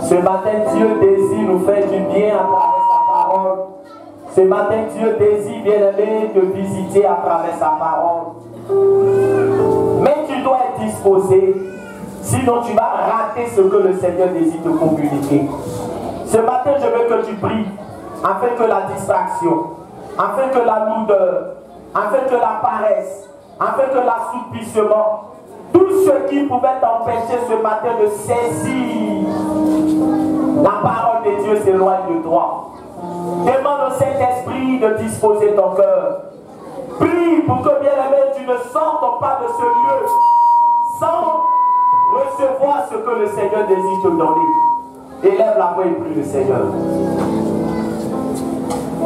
Ce matin, Dieu désire nous faire du bien à travers sa parole. Ce matin, Dieu désire, bien-aimé, te visiter à travers sa parole. Mais tu dois être disposé, sinon tu vas rater ce que le Seigneur désire te communiquer. Ce matin, je veux que tu pries, afin que la distraction, afin que la lourdeur, afin que la paresse, afin que l'assoupissement, tout ce qui pouvait t'empêcher ce matin de saisir la parole de Dieu s'éloigne de toi. Demande au Saint-Esprit de disposer ton cœur. Prie pour que, bien-aimé, tu ne sortes pas de ce lieu sans recevoir ce que le Seigneur désire te donner. Élève la voix et prie le Seigneur.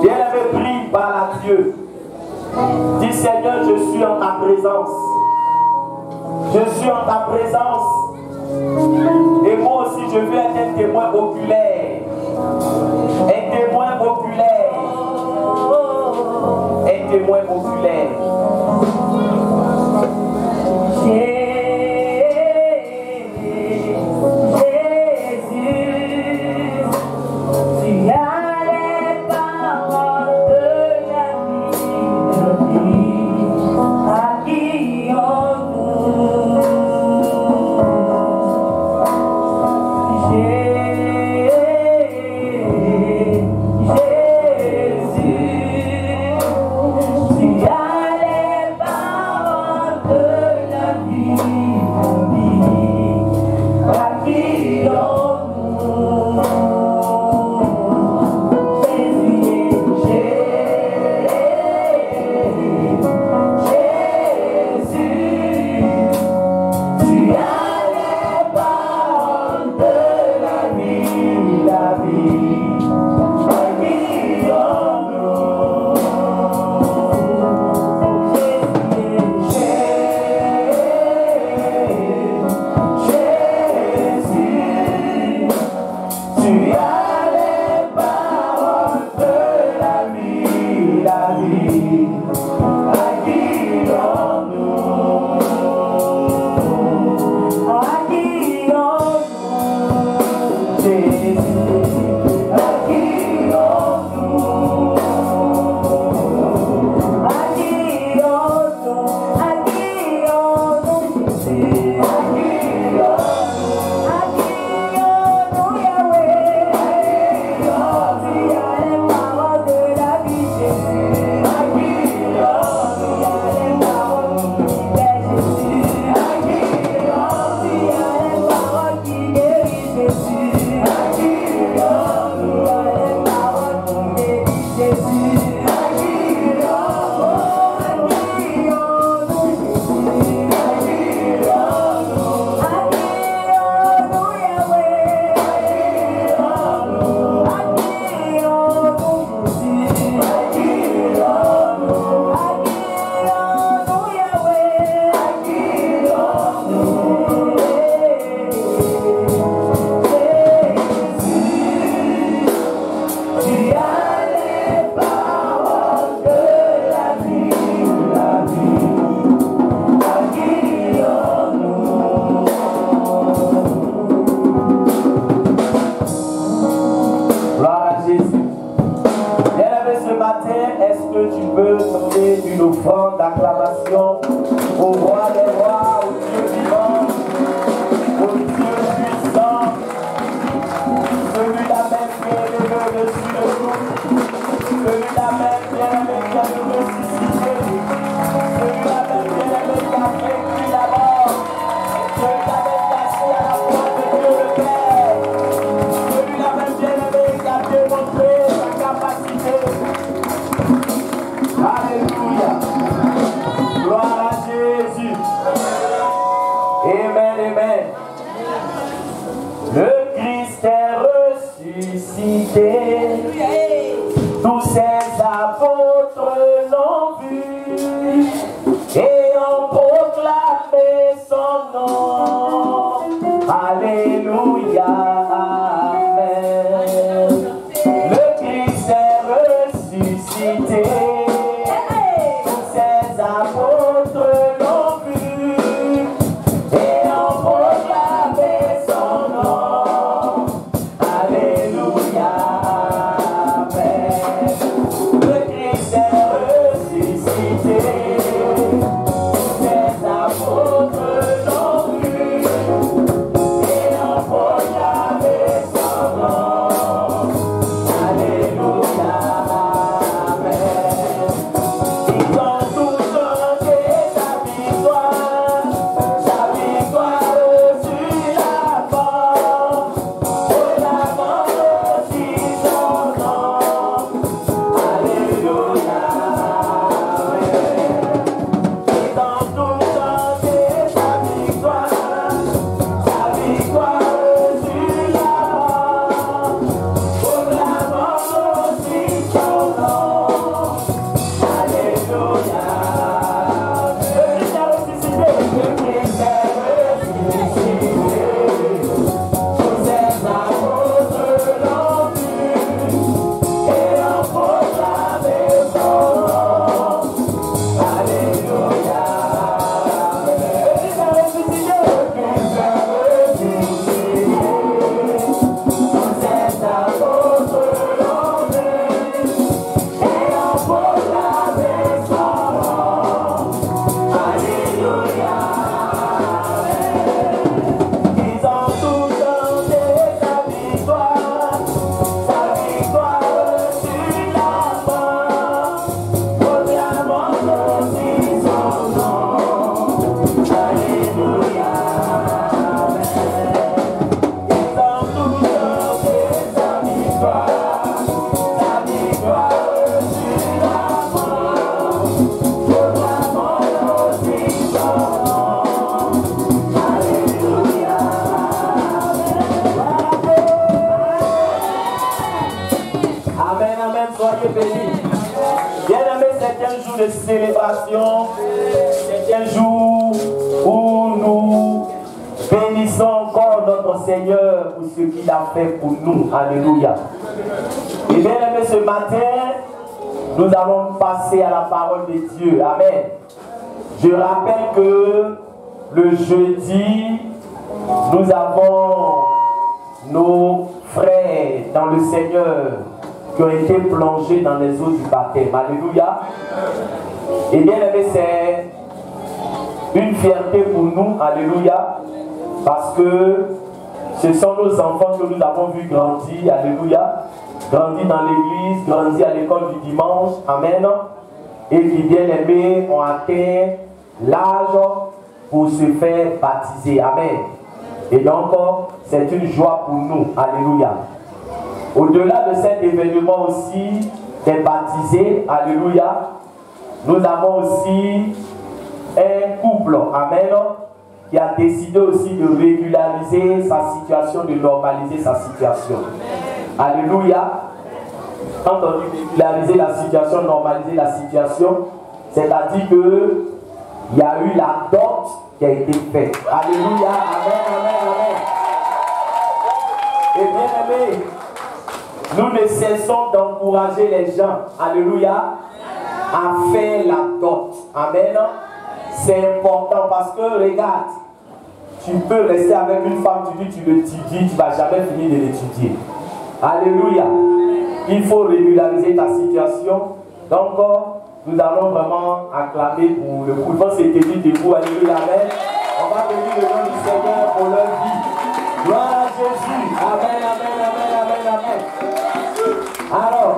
Bien-aimé, prie, parle à Dieu. Dis, Seigneur, je suis en ta présence. Je suis en ta présence. Et moi aussi, je veux être un témoin oculaire. Un témoin oculaire. Un témoin oculaire. Seigneur pour ce qu'il a fait pour nous. Alléluia. Et bien aimé, ce matin, nous allons passer à la parole de Dieu. Amen. Je rappelle que le jeudi, nous avons nos frères dans le Seigneur qui ont été plongés dans les eaux du baptême. Alléluia. Et bien aimé, c'est une fierté pour nous. Alléluia. Parce que ce sont nos enfants que nous avons vus grandir. Alléluia. Grandir dans l'église, grandir à l'école du dimanche. Amen. Et qui, bien aimés, ont atteint l'âge pour se faire baptiser. Amen. Et donc, c'est une joie pour nous. Alléluia. Au-delà de cet événement aussi des baptisés, alléluia, nous avons aussi un couple, amen, qui a décidé aussi de régulariser sa situation, de normaliser sa situation. Alléluia. Quand on dit régulariser la situation, normaliser la situation, c'est-à-dire que il y a eu la dot qui a été faite. Alléluia. Amen, amen, amen. Et bien aimé, nous ne cessons d'encourager les gens, alléluia, à faire la dot. Amen. C'est important parce que, regarde, tu peux rester avec une femme, tu dis tu l'étudies, tu ne vas jamais finir de l'étudier. Alléluia. Il faut régulariser ta situation. Donc, nous allons vraiment acclamer pour le coup. Il faut se tenir debout. Alléluia. Amen. On va bénir le nom du Seigneur pour leur vie. Gloire à Jésus. Amen, amen, amen, amen, amen. Alors,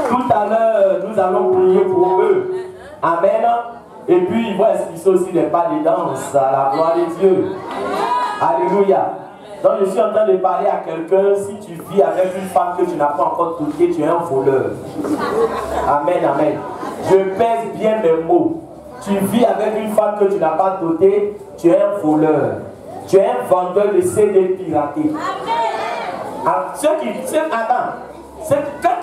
tout à l'heure, nous allons prier pour eux. Amen. Et puis, ils vont expliquer aussi les pas de danse à la gloire de Dieu. Alléluia. Donc, je suis en train de parler à quelqu'un. Si tu vis avec une femme que tu n'as pas encore touchée, tu es un voleur. Amen, amen. Je pèse bien mes mots. Tu vis avec une femme que tu n'as pas dotée, tu es un voleur. Tu es un vendeur de CD piratés. Alors, quand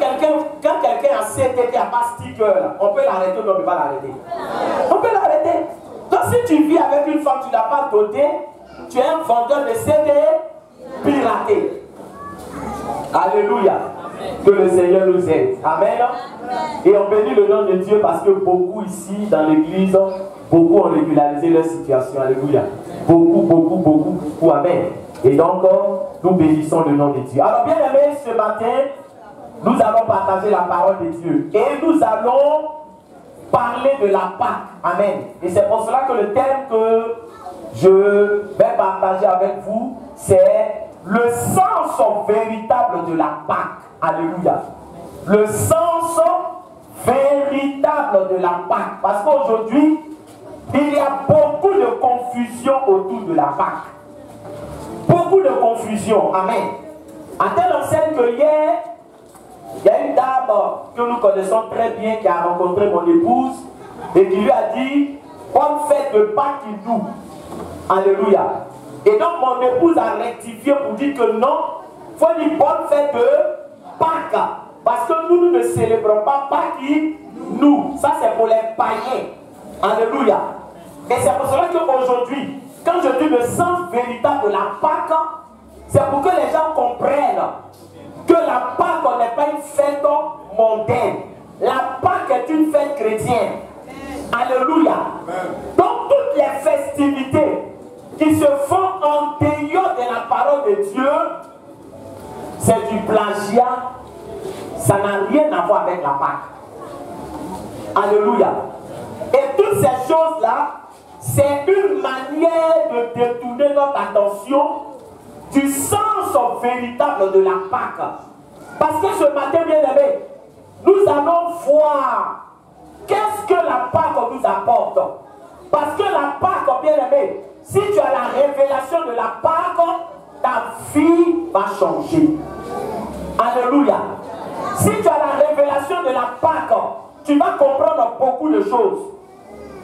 quelqu'un a CD qui n'a pas sticker, là, on peut l'arrêter ou on ne peut pas l'arrêter. On peut l'arrêter. Donc si tu vis avec une femme que tu n'as pas dotée, tu es un vendeur de CD piratés. Alléluia. Que le Seigneur nous aide. Amen. Et on bénit le nom de Dieu parce que beaucoup ici dans l'église, beaucoup ont régularisé leur situation. Alléluia. Beaucoup. Amen. Et donc, nous bénissons le nom de Dieu. Alors, bien aimés, ce matin, nous allons partager la parole de Dieu. Et nous allons parler de la Pâque. Amen. Et c'est pour cela que le thème que je vais partager avec vous, c'est le sens véritable de la Pâque. Alléluia. Le sens véritable de la Pâque. Parce qu'aujourd'hui, il y a beaucoup de confusion autour de la Pâque. Beaucoup de confusion. Amen. À telle enseigne que hier, il y a une dame que nous connaissons très bien qui a rencontré mon épouse et qui lui a dit bonne fête de Pâques qui nous. Alléluia. Et donc mon épouse a rectifié pour dire que non, il faut dire bonne fête de Pâques. Parce que nous ne célébrons pas Pâques qui nous. Ça c'est pour les païens. Alléluia. Et c'est pour cela qu'aujourd'hui, quand je dis le sens véritable de la Pâque, c'est pour que les gens comprennent que la Pâque n'est pas une fête mondaine. La Pâque est une fête chrétienne. Alléluia. Donc toutes les festivités qui se font en dehors de la parole de Dieu, c'est du plagiat. Ça n'a rien à voir avec la Pâque. Alléluia. Et toutes ces choses-là, c'est une manière de détourner notre attention du sens véritable de la Pâque. Parce que ce matin, bien aimé, nous allons voir qu'est-ce que la Pâque nous apporte. Parce que la Pâque, bien aimé, si tu as la révélation de la Pâque, ta vie va changer. Alléluia. Si tu as la révélation de la Pâque, tu vas comprendre beaucoup de choses.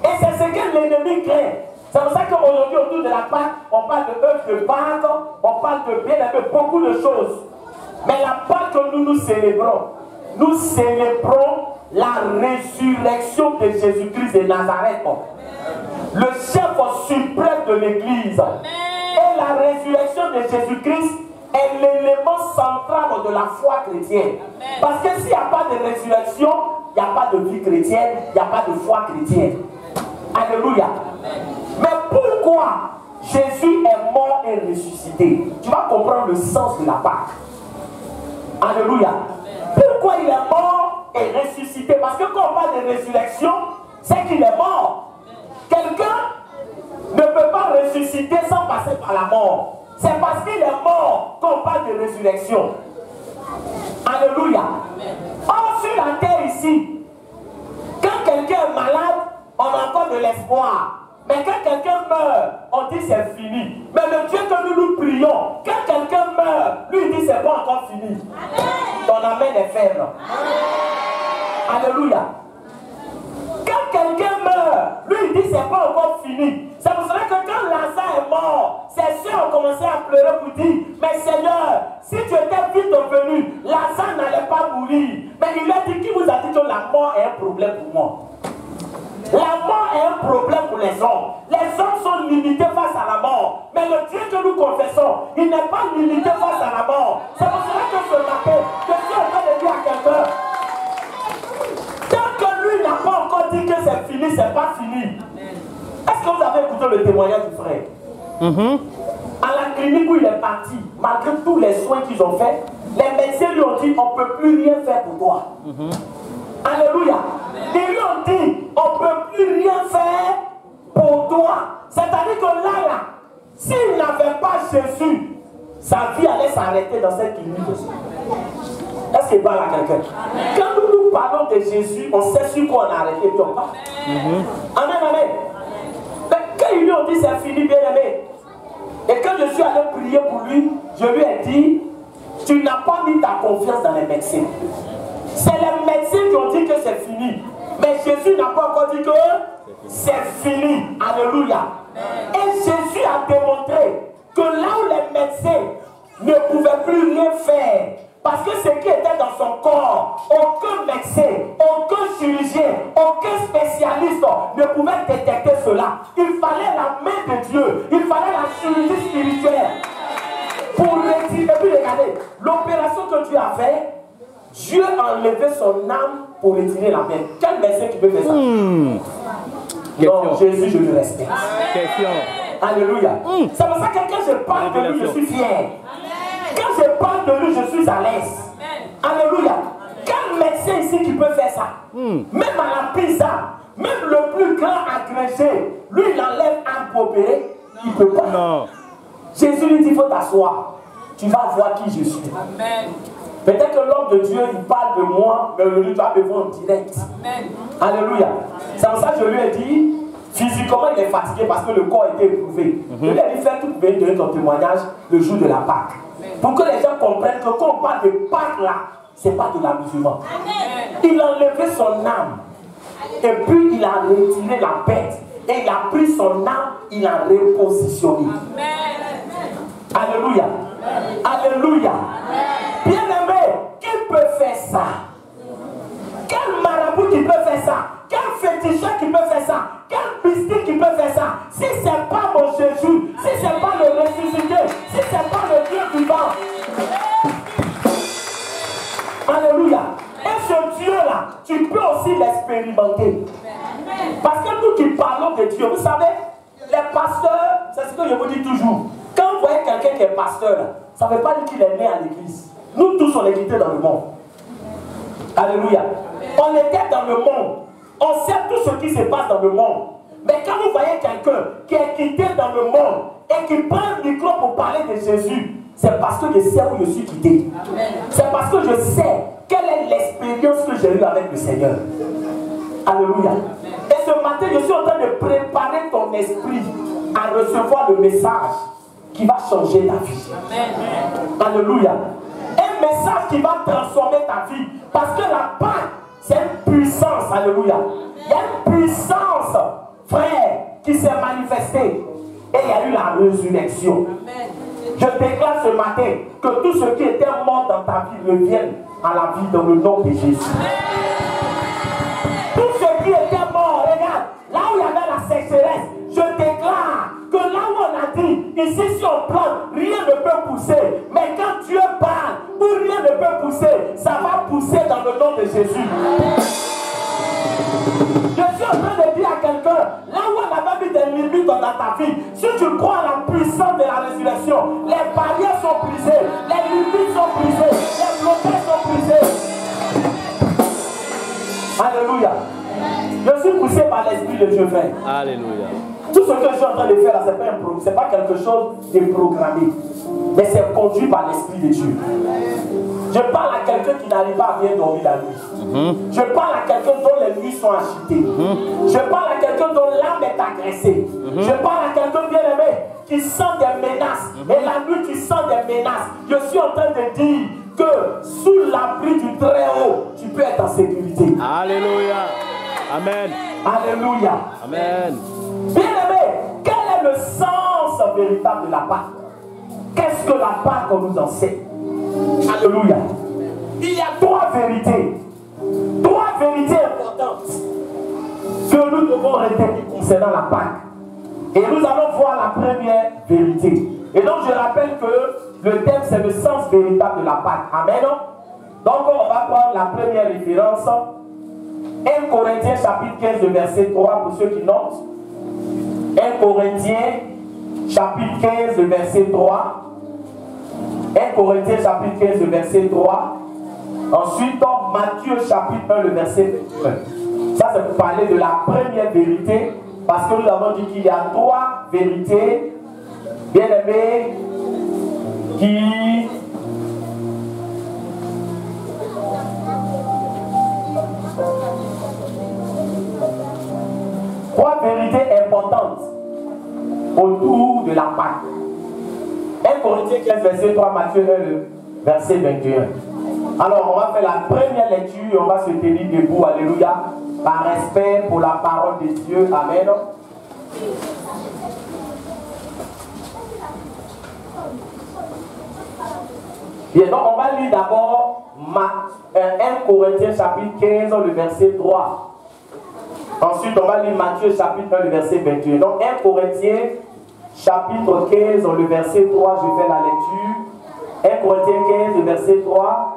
Et c'est ce que l'ennemi craint. C'est pour ça qu'aujourd'hui, autour de la Pâque, on parle de œufs de Pâque, on parle de bien aimé, beaucoup de choses. Mais la Pâque que nous célébrons la résurrection de Jésus-Christ de Nazareth, le chef suprême de l'Église, et la la résurrection de Jésus-Christ est l'élément central de la foi chrétienne. Parce que s'il n'y a pas de résurrection, il n'y a pas de vie chrétienne, il n'y a pas de foi chrétienne. Alléluia. Mais pourquoi Jésus est mort et ressuscité? Tu vas comprendre le sens de la Pâque. Alléluia. Pourquoi il est mort et ressuscité? Parce que quand on parle de résurrection, c'est qu'il est mort. Quelqu'un ne peut pas ressusciter sans passer par la mort. C'est parce qu'il est mort qu'on parle de résurrection. Alléluia. Or, sur la terre ici, quand quelqu'un est malade, on a encore de l'espoir. Mais quand quelqu'un meurt, on dit c'est fini. Mais le Dieu que nous prions, quand quelqu'un meurt, lui il dit c'est pas encore fini. Ton amen est faible. Alléluia. Quand quelqu'un meurt, lui il dit c'est pas encore fini. C'est pour cela que quand Lazare est mort, ses soeurs ont commencé à pleurer pour dire, mais Seigneur, si tu étais vite venu, Lazare n'allait pas mourir. Mais il a dit, qui vous a dit que la mort est un problème pour moi? La mort est un problème pour les hommes. Les hommes sont limités face à la mort. Mais le Dieu que nous confessons, il n'est pas limité face à la mort. C'est pour cela que ce matin, je suis en train de dire à quelqu'un, tant que lui n'a pas encore dit que c'est fini, c'est pas fini. Est-ce que vous avez écouté le témoignage du frère? À la clinique où il est parti, malgré tous les soins qu'ils ont faits, les médecins lui ont dit, on ne peut plus rien faire pour toi. Alléluia. Ils lui ont dit, on ne peut plus rien faire pour toi. C'est-à-dire que là, s'il n'avait pas Jésus, sa vie allait s'arrêter dans cette clinique. Est-ce qu'il parle à quelqu'un? Quand nous parlons de Jésus, on sait sur quoi on a arrêté, puis on parle. Amen, amen. Mais quand ils lui ont dit, c'est fini, bien aimé. Et quand je suis allé prier pour lui, je lui ai dit, tu n'as pas mis ta confiance dans les médecins. C'est les médecins qui ont dit que c'est fini. Mais Jésus n'a pas encore dit que c'est fini. Alléluia. Et Jésus a démontré que là où les médecins ne pouvaient plus rien faire, parce que ce qui était dans son corps, aucun médecin, aucun chirurgien, aucun spécialiste ne pouvait détecter cela. Il fallait la main de Dieu. Il fallait la chirurgie spirituelle pour retirer. Et puis regardez, l'opération que Dieu a faite, Dieu a enlevé son âme pour retirer la main. Quel médecin qui peut faire ça? Non, Jésus, je le respecte. Question. Alléluia. C'est pour ça que quand je parle de lui, je suis fier. Quand je parle de lui, je suis à l'aise. Alléluia. Quel médecin ici qui peut faire ça? Même à la pizza, même le plus grand agrégé, lui il enlève un pour opérer, il ne peut pas. Non. Jésus lui dit, il faut t'asseoir. Tu vas voir qui je suis. Amen. Peut-être que l'homme de Dieu, il parle de moi, mais lui doit me voir en direct. Amen. Alléluia. C'est pour ça que je lui ai dit, physiquement il est fatigué parce que le corps était éprouvé. Je lui ai dit, fais tout bien donner ton témoignage le jour de la Pâque. Pour que les gens comprennent que quand on parle de Pâque là, ce n'est pas de l'amusement. Il a enlevé son âme. Et puis il a retiré la bête. Et il a pris son âme, il l'a repositionné. Alléluia. Alléluia. Bien aimé, qui peut faire ça? Quel marabout qui peut faire ça? Quel féticheur qui peut faire ça? Quel mystique qui peut faire ça? Si ce n'est pas mon Jésus, si ce n'est pas le ressuscité, si ce n'est pas le Dieu vivant. Alléluia. Et ce Dieu-là, tu peux aussi l'expérimenter. Parce que nous qui parlons de Dieu, vous savez, les pasteurs, c'est ce que je vous dis toujours. Quand vous voyez quelqu'un qui est pasteur, ça ne veut pas dire qu'il est né à l'église. Nous tous, on est quittés dans le monde. Alléluia. On était dans le monde. On sait tout ce qui se passe dans le monde. Mais quand vous voyez quelqu'un qui est quitté dans le monde et qui prend le micro pour parler de Jésus, c'est parce que je sais où je suis quitté. C'est parce que je sais quelle est l'expérience que j'ai eue avec le Seigneur. Alléluia. Et ce matin, je suis en train de préparer ton esprit à recevoir le message qui va changer ta vie. Alléluia. Un message qui va transformer ta vie. Parce que la Pâque, c'est une puissance. Alléluia. Il y a une puissance, frère, qui s'est manifestée. Et il y a eu la résurrection. Je déclare ce matin que tous ceux qui étaient morts dans ta vie reviennent à la vie dans le nom de Jésus. Tous ceux qui étaient morts, regarde, là où il y avait la sécheresse, je déclare que là où on a dit dit, ici si on plante, rien ne peut pousser. Mais quand Dieu parle, où rien ne peut pousser, ça va pousser dans le nom de Jésus. Je suis en train de dire à quelqu'un, là où on avait mis des limites dans ta vie, si tu crois à la puissance de la résurrection, les barrières sont brisées, les limites sont brisées, les blocages sont brisés. Alléluia. Je suis poussé par l'Esprit de Dieu, frère. Alléluia. Tout ce que je suis en train de faire là, ce n'est pas quelque chose de programmé, mais c'est conduit par l'Esprit de Dieu. Je parle à quelqu'un qui n'arrive pas à bien dormir la nuit. Je parle à quelqu'un dont les nuits sont agitées. Je parle à quelqu'un dont l'âme est agressée. Je parle à quelqu'un bien aimé qui sent des menaces. Et la nuit qui sent des menaces. Je suis en train de dire que sous l'abri du Très-Haut, tu peux être en sécurité. Alléluia. Amen. Alléluia. Amen. Bien aimé, quel est le sens véritable de la Pâque? Qu'est-ce que la Pâque nous enseigne? Alléluia. Il y a trois vérités importantes que nous devons retenir concernant la Pâque. Et nous allons voir la première vérité. Et donc je rappelle que le thème c'est le sens véritable de la Pâque. Amen. Donc on va prendre la première référence. 1 Corinthiens chapitre 15 de verset 3 pour ceux qui notent. 1 Corinthiens chapitre 15 de verset 3. 1 Corinthiens chapitre 15 le verset 3. Ensuite, Matthieu chapitre 1 le verset 1. Ça, c'est pour parler de la première vérité. Parce que nous avons dit qu'il y a trois vérités, bien aimées, qui trois vérités importantes autour de la Pâque. 1 Corinthiens 15, verset 3, Matthieu 1, le verset 21. Alors, on va faire la première lecture et on va se tenir debout, alléluia, par respect pour la parole de Dieu. Amen. Bien, donc on va lire d'abord 1 Corinthiens chapitre 15, le verset 3. Ensuite, on va lire Matthieu chapitre 1, le verset 21. Donc 1 Corinthiens chapitre 15, le verset 3, je fais la lecture. 1 Corinthiens 15, le verset 3.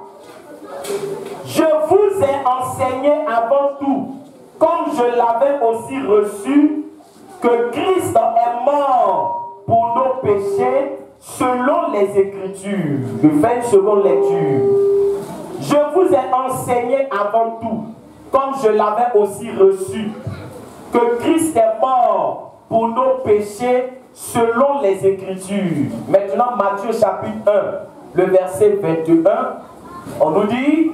Je vous ai enseigné avant tout, comme je l'avais aussi reçu, que Christ est mort pour nos péchés selon les Écritures. Je fais une seconde lecture. Je vous ai enseigné avant tout, comme je l'avais aussi reçu, que Christ est mort pour nos péchés selon les Écritures. Maintenant, Matthieu chapitre 1, le verset 21, on nous dit,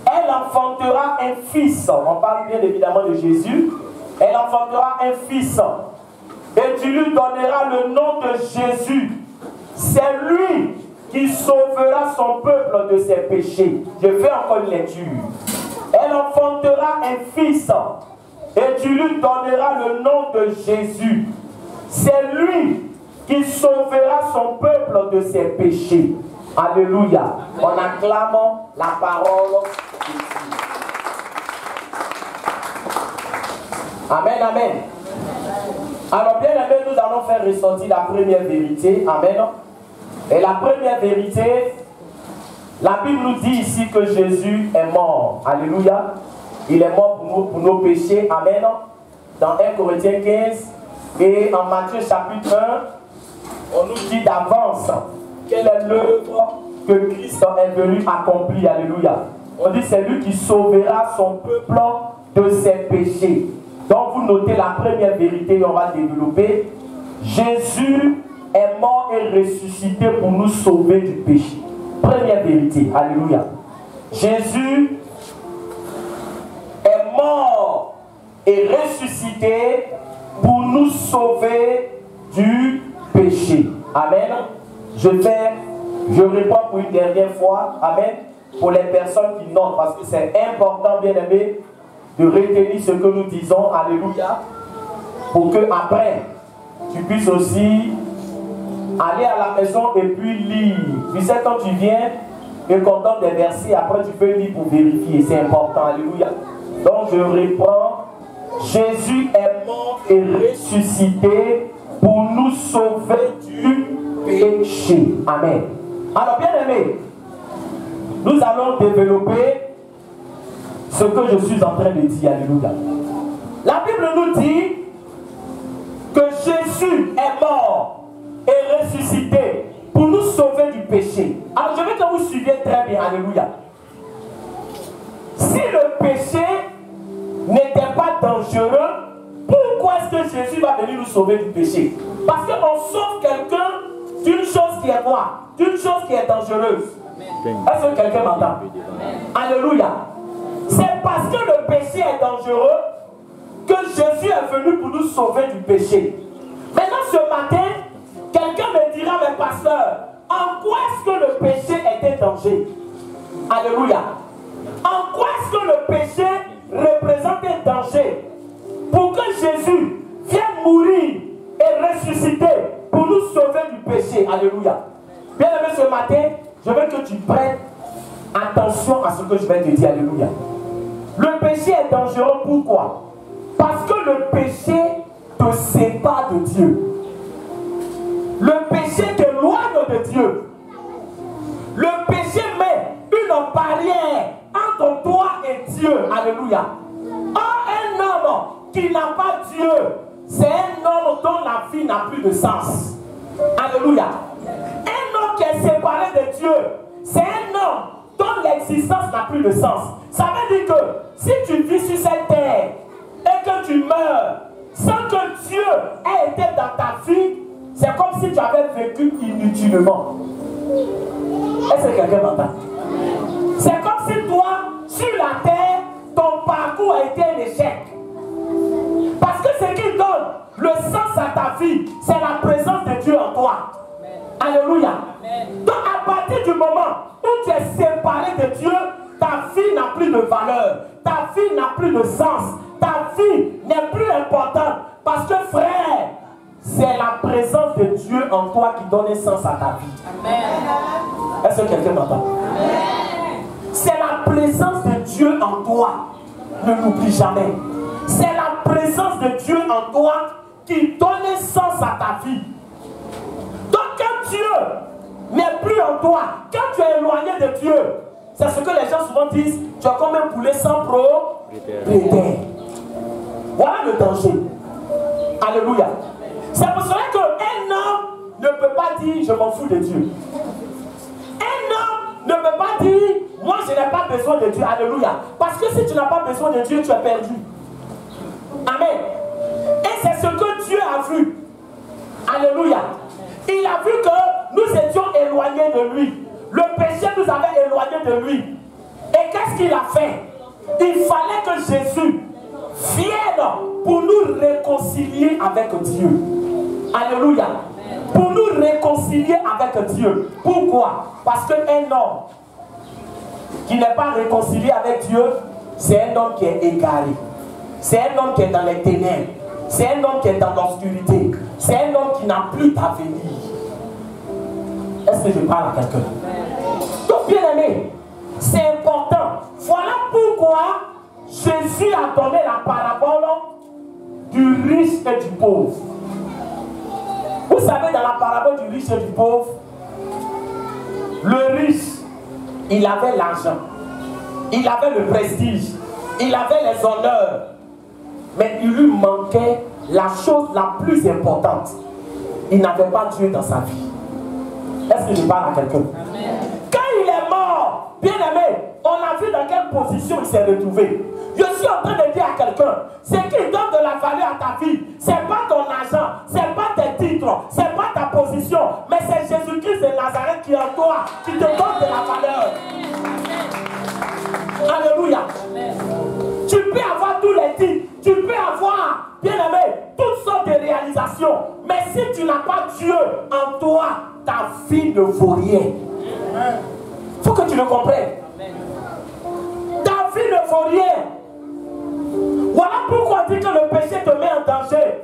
elle enfantera un fils. On parle bien évidemment de Jésus. Elle enfantera un fils. Et tu lui donneras le nom de Jésus. C'est lui qui sauvera son peuple de ses péchés. Je fais encore une lecture. Elle enfantera un fils. Et tu lui donneras le nom de Jésus. C'est lui qui sauvera son peuple de ses péchés. Alléluia. On acclame la parole de Dieu. Amen, amen. Alors bien aimé, nous allons faire ressortir la première vérité. Amen. Et la première vérité, la Bible nous dit ici que Jésus est mort. Alléluia. Il est mort pour nos péchés. Amen. Dans 1 Corinthiens 15 et en Matthieu chapitre 1, on nous dit d'avance quelle est l'œuvre que Christ est venu accomplir. Alléluia. On dit c'est lui qui sauvera son peuple de ses péchés. Donc vous notez la première vérité et on va développer. Jésus est mort et ressuscité pour nous sauver du péché. Première vérité. Alléluia. Jésus est mort et ressuscité pour nous sauver du péché. Amen. Je réponds pour une dernière fois. Amen. Pour les personnes qui notent, parce que c'est important, bien aimé, de retenir ce que nous disons. Alléluia. Pour que après, tu puisses aussi aller à la maison et puis lire. Tu sais, quand tu viens et qu'on donne des versets, après tu peux lire pour vérifier. C'est important. Alléluia. Donc je reprends. Jésus est mort et ressuscité pour nous sauver du péché. Amen. Alors, bien aimé, nous allons développer ce que je suis en train de dire. Alléluia. La Bible nous dit que Jésus est mort et ressuscité pour nous sauver du péché. Alors, je veux que vous suiviez très bien. Alléluia. Si le péché n'était pas dangereux, pourquoi est-ce que Jésus va venir nous sauver du péché? Parce qu'on sauve quelqu'un d'une chose qui est noire, d'une chose qui est dangereuse. Est-ce que quelqu'un m'entend? Alléluia. C'est parce que le péché est dangereux que Jésus est venu pour nous sauver du péché. Maintenant, ce matin, quelqu'un me dira, mais pasteur, en quoi est-ce que le péché était danger? Alléluia. En quoi est-ce que le péché représente un danger? Pour que Jésus vienne mourir et ressusciter pour nous sauver du péché. Alléluia. Bien aimé, ce matin, je veux que tu prêtes attention à ce que je vais te dire. Alléluia. Le péché est dangereux. Pourquoi? Parce que le péché te sépare de Dieu. Le péché t'éloigne de Dieu. Le péché met une barrière entre toi et Dieu. Alléluia. Or, un homme qui n'a pas Dieu, c'est un homme dont la vie n'a plus de sens. Alléluia. Un homme qui est séparé de Dieu, c'est un homme dont l'existence n'a plus de sens. Ça veut dire que si tu vis sur cette terre et que tu meurs sans que Dieu ait été dans ta vie, c'est comme si tu avais vécu inutilement. Est-ce que quelqu'un m'entend? C'est comme si toi, sur la terre, ton parcours a été un échec. Parce que ce qui donne le sens à ta vie, c'est la présence de Dieu en toi. Alléluia. Donc à partir du moment où tu es séparé de Dieu, ta vie n'a plus de valeur, ta vie n'a plus de sens, ta vie n'est plus importante. Parce que frère, c'est la présence de Dieu en toi qui donne un sens à ta vie. Amen. Est-ce que quelqu'un m'entend? C'est la présence de Dieu en toi. Ne l'oublie jamais. C'est la présence de Dieu en toi qui donne sens à ta vie. Donc quand Dieu n'est plus en toi, quand tu es éloigné de Dieu, c'est ce que les gens souvent disent, tu es comme un poulet sans propriétaire. Voilà le danger. Alléluia. C'est pour cela qu'un homme ne peut pas dire je m'en fous de Dieu. Un homme ne peut pas dire moi je n'ai pas besoin de Dieu. Alléluia. Parce que si tu n'as pas besoin de Dieu, tu es perdu. Amen. Et c'est ce que Dieu a vu. Alléluia. Il a vu que nous étions éloignés de lui. Le péché nous avait éloignés de lui. Et qu'est-ce qu'il a fait? Il fallait que Jésus vienne pour nous réconcilier avec Dieu. Alléluia. Pour nous réconcilier avec Dieu. Pourquoi? Parce qu'un homme qui n'est pas réconcilié avec Dieu, c'est un homme qui est égaré. C'est un homme qui est dans les ténèbres. C'est un homme qui est dans l'obscurité. C'est un homme qui n'a plus d'avenir. Est-ce que je parle à quelqu'un? Donc bien aimé, c'est important. Voilà pourquoi Jésus a donné la parabole du riche et du pauvre. Vous savez, dans la parabole du riche et du pauvre, le riche, il avait l'argent, il avait le prestige, il avait les honneurs, mais il lui manquait la chose la plus importante. Il n'avait pas Dieu dans sa vie. Est-ce que je parle à quelqu'un? Quand il est mort, bien aimé, on a vu dans quelle position il s'est retrouvé. Je suis en train de dire à quelqu'un, ce qui donne de la valeur à ta vie, ce n'est pas ton argent, ce n'est pas tes titres, ce n'est pas ta position, mais c'est Jésus-Christ de Nazareth qui est en toi, qui te donne de la valeur. Alléluia. Tu peux avoir tous les titres, tu peux avoir, bien aimé, toutes sortes de réalisations, mais si tu n'as pas Dieu en toi, ta vie ne vaut rien. Il faut que tu le comprennes. Ta vie ne vaut rien. Voilà pourquoi on dit que le péché te met en danger.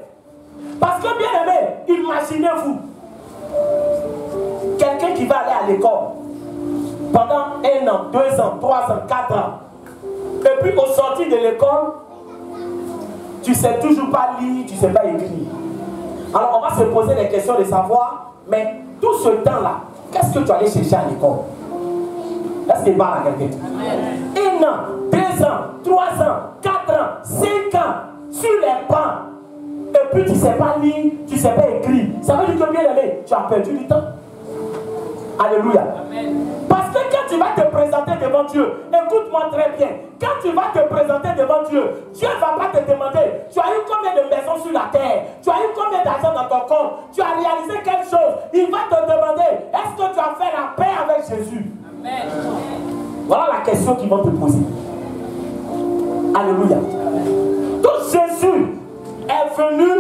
Parce que bien aimé, imaginez-vous quelqu'un qui va aller à l'école pendant 1 an, 2 ans, 3 ans, 4 ans. Et puis au sortir de l'école, tu ne sais toujours pas lire, tu ne sais pas écrire. Alors on va se poser des questions de savoir, mais tout ce temps-là, qu'est-ce que tu allais chercher à l'école? Est-ce qu'il parle à quelqu'un? 1 an, 2 ans, 3 ans, 4 ans, 5 ans, sur les bancs. Et puis tu ne sais pas lire, tu ne sais pas écrire. Ça veut dire que bien aimé, tu as perdu du temps. Alléluia. Amen. Parce que quand tu vas te présenter devant Dieu, écoute-moi très bien, quand tu vas te présenter devant Dieu, Dieu ne va pas te demander, tu as eu combien de maisons sur la terre, tu as eu combien d'argent dans ton compte, tu as réalisé quelque chose. Il va te demander, est-ce que tu as fait la paix avec Jésus? Amen. Voilà la question qu'ils vont te poser. Alléluia. Donc Jésus est venu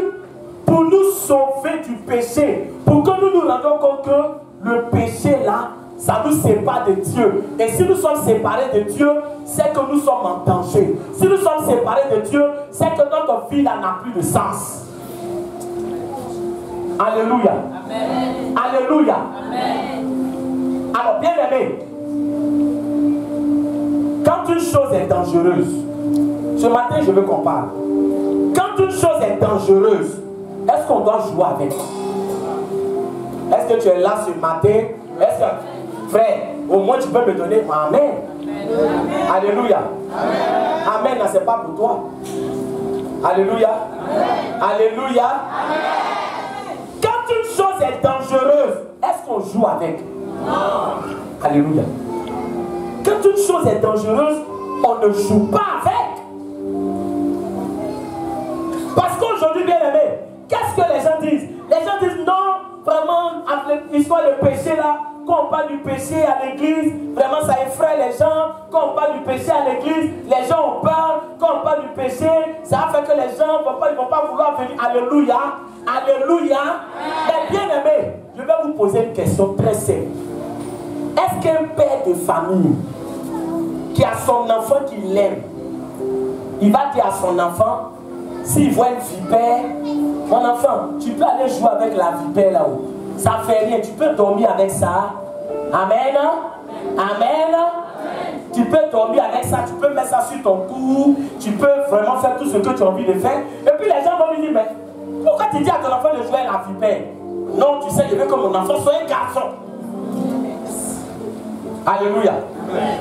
pour nous sauver du péché, pour que nous nous rendions compte que le péché là, ça nous sépare de Dieu. Et si nous sommes séparés de Dieu, c'est que nous sommes en danger. Si nous sommes séparés de Dieu, c'est que notre vie là n'a plus de sens. Alléluia. Amen. Alléluia. Amen. Alors bien aimé, quand une chose est dangereuse, ce matin je veux qu'on parle. Quand une chose est dangereuse, est-ce qu'on doit jouer avec? Est-ce que tu es là ce matin? Est-ce que, frère, au moins tu peux me donner Amen. Amen. Alléluia. Amen. Amen, c'est pas pour toi. Alléluia. Amen. Alléluia. Amen. Quand une chose est dangereuse, est-ce qu'on joue avec? Non. Alléluia. Quand une chose est dangereuse, on ne joue pas avec. Parce qu'aujourd'hui, bien aimé, qu'est-ce que les gens disent? Les gens disent non, vraiment, avec l'histoire du péché là, quand on parle du péché à l'église, vraiment ça effraie les gens. Quand on parle du péché à l'église, les gens ont peur. Quand on parle du péché, ça fait que les gens ne vont pas vouloir venir. Alléluia. Alléluia. Mais bien aimé, je vais vous poser une question très simple. Est-ce qu'un père de famille qui a son enfant qu'il aime, il va dire à son enfant, s'il voit une vipère, mon enfant, tu peux aller jouer avec la vipère là-haut. Ça ne fait rien, tu peux dormir avec ça. Amen. Amen. Tu peux dormir avec ça, tu peux mettre ça sur ton cou, tu peux vraiment faire tout ce que tu as envie de faire. Et puis les gens vont lui dire, mais pourquoi tu dis à ton enfant de jouer à la vipère? Non, tu sais, je veux que mon enfant soit un garçon. Alléluia.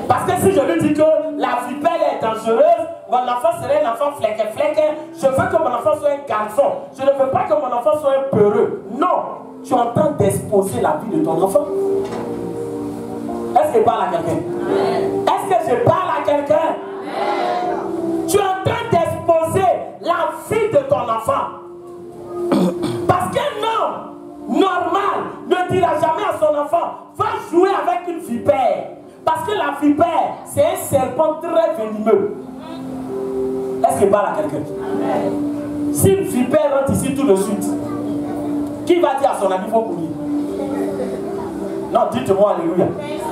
Parce que si je lui dis que la vipère est dangereuse, mon enfant serait un enfant flequé. Je veux que mon enfant soit un garçon. Je ne veux pas que mon enfant soit un peureux. Non. Tu es en train d'exposer la vie de ton enfant. Est-ce que je parle à quelqu'un? Est-ce que je parle à quelqu'un? Tu es en train d'exposer la vie de ton enfant. Parce qu'un homme normal ne dira jamais à son enfant, va jouer avec une vipère. Parce que la vipère, c'est un serpent très venimeux. Est-ce que je parle à quelqu'un? Si une vipère rentre ici tout de suite, qui va dire à son ami, il faut courir? Non, dites-moi alléluia.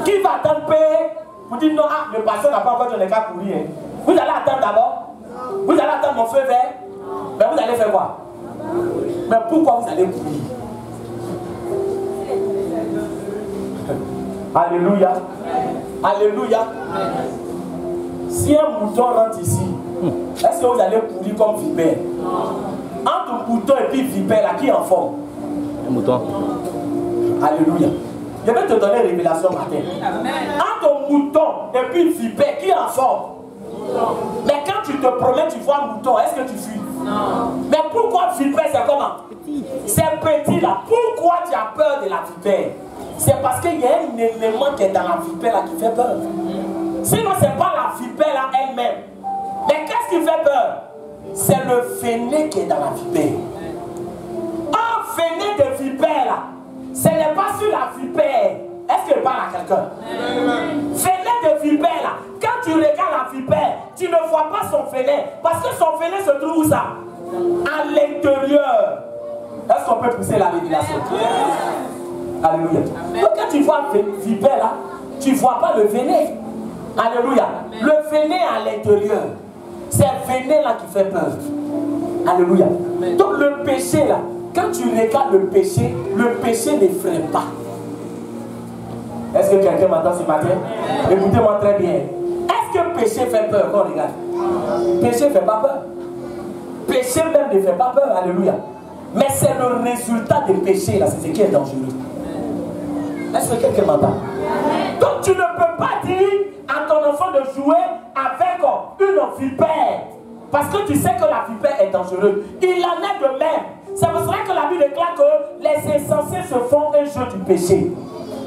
Qui va attendre paix pour dire non, ah, le pasteur n'a pas encore donné qu'à courir. Hein. Vous allez attendre d'abord. Vous allez attendre mon feu vert. Mais vous allez faire quoi? Mais pourquoi vous allez courir? Alléluia. Alléluia. Si un mouton rentre ici, est-ce que vous allez courir comme vipère? Entre mouton et puis vipère, là, qui est en forme? Un mouton. Alléluia. Je vais te donner une révélation matin. Entre mouton et puis vipère, qui est en forme? Mais quand tu te promets, tu vois un mouton, est-ce que tu fuis? Non. Mais pourquoi vipère, c'est comment? C'est petit là. Pourquoi tu as peur de la vipère? C'est parce qu'il y a un élément qui est dans la vipère là qui fait peur. Sinon, ce n'est pas la vipère là elle-même. Mais qu'est-ce qui fait peur? C'est le venin qui est dans la vipère. Un venin de vipère là, ce n'est pas sur la vipère. Est-ce que je parle à quelqu'un? Venin de vipère là, quand tu regardes la vipère, tu ne vois pas son venin. Parce que son venin se trouve où ça? À l'intérieur. Est-ce qu'on peut pousser la révélation? Alléluia. Donc quand tu vois vipère là, tu ne vois pas le venin. Alléluia. Le venin à l'intérieur. C'est le venin là qui fait peur. Alléluia. Donc le péché là, quand tu regardes le péché n'effraie pas. Est-ce que quelqu'un m'entend ce matin? Écoutez-moi très bien. Est-ce que le péché fait peur quand on regarde? Péché ne fait pas peur. Péché même ne fait pas peur. Alléluia. Mais c'est le résultat des péchés, là, c'est ce qui est dangereux. Est-ce que quelqu'un m'entend? Donc tu ne peux pas dire à ton enfant de jouer avec une vipère. Parce que tu sais que la vipère est dangereuse. Il en est de même. C'est pour cela que la Bible déclare que les insensés se font un jeu du péché.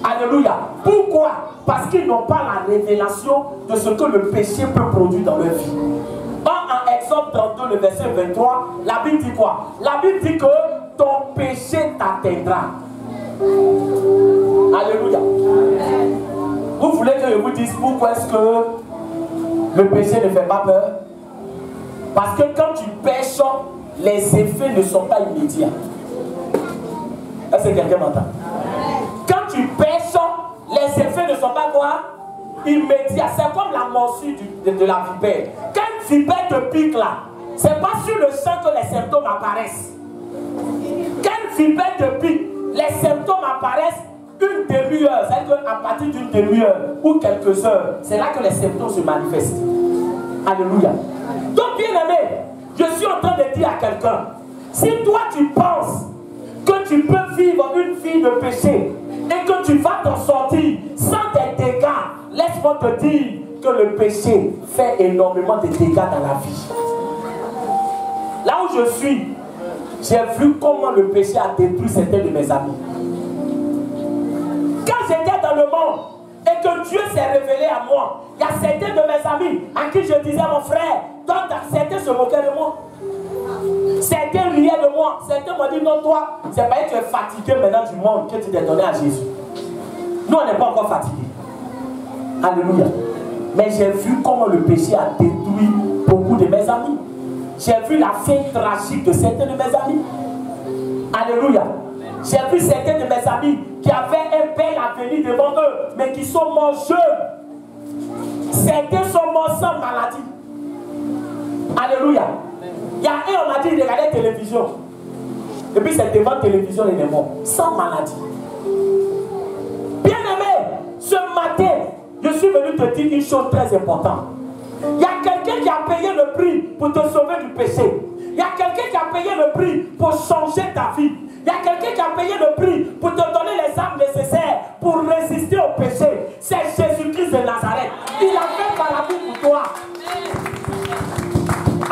Alléluia. Pourquoi? Parce qu'ils n'ont pas la révélation de ce que le péché peut produire dans leur vie. En Exode 32, le verset 23, la Bible dit quoi? La Bible dit que ton péché t'atteindra. Alléluia. Vous voulez que je vous dise pourquoi est-ce que le péché ne fait pas peur? Parce que quand tu pêches, les effets ne sont pas immédiats. Est-ce que quelqu'un m'entend? Quand tu pêches, les effets ne sont pas quoi? Immédiats. C'est comme la morsure de la vipère. Quand une vipère te pique là, c'est pas sur le sang que les symptômes apparaissent. Quand une vipère te pique, les symptômes apparaissent une demi-heure. C'est-à-dire qu'à partir d'une demi-heure ou quelques heures, c'est là que les symptômes se manifestent. Alléluia. Donc, bien aimé, je suis en train de dire à quelqu'un, si toi tu penses que tu peux vivre une vie de péché et que tu vas t'en sortir sans des dégâts, laisse-moi te dire que le péché fait énormément de dégâts dans la vie. Là où je suis, j'ai vu comment le péché a détruit certains de mes amis. Quand j'étais dans le monde et que Dieu s'est révélé à moi, il y a certains de mes amis à qui je disais, mon frère, certains se moquaient de moi. Certains riaient de moi. Certains m'ont dit, non, toi, c'est pas que tu es fatigué maintenant du monde que tu t'es donné à Jésus. Nous, on n'est pas encore fatigués. Alléluia. Mais j'ai vu comment le péché a détruit beaucoup de mes amis. J'ai vu la fin tragique de certains de mes amis. Alléluia. J'ai vu certains de mes amis qui avaient un bel avenir devant eux, mais qui sont morts jeunes. Certains sont morts sans maladie. Alléluia. Il y a un, on m'a dit, il regardait la télévision. Et puis c'est devant la télévision, il est mort. Sans maladie. Bien aimé, ce matin, je suis venu te dire une chose très importante. Il y a quelqu'un qui a payé le prix pour te sauver du péché. Il y a quelqu'un qui a payé le prix pour changer ta vie. Il y a quelqu'un qui a payé le prix pour te donner les armes nécessaires pour résister au péché. C'est Jésus-Christ de Nazareth. Il a fait par la vie pour toi.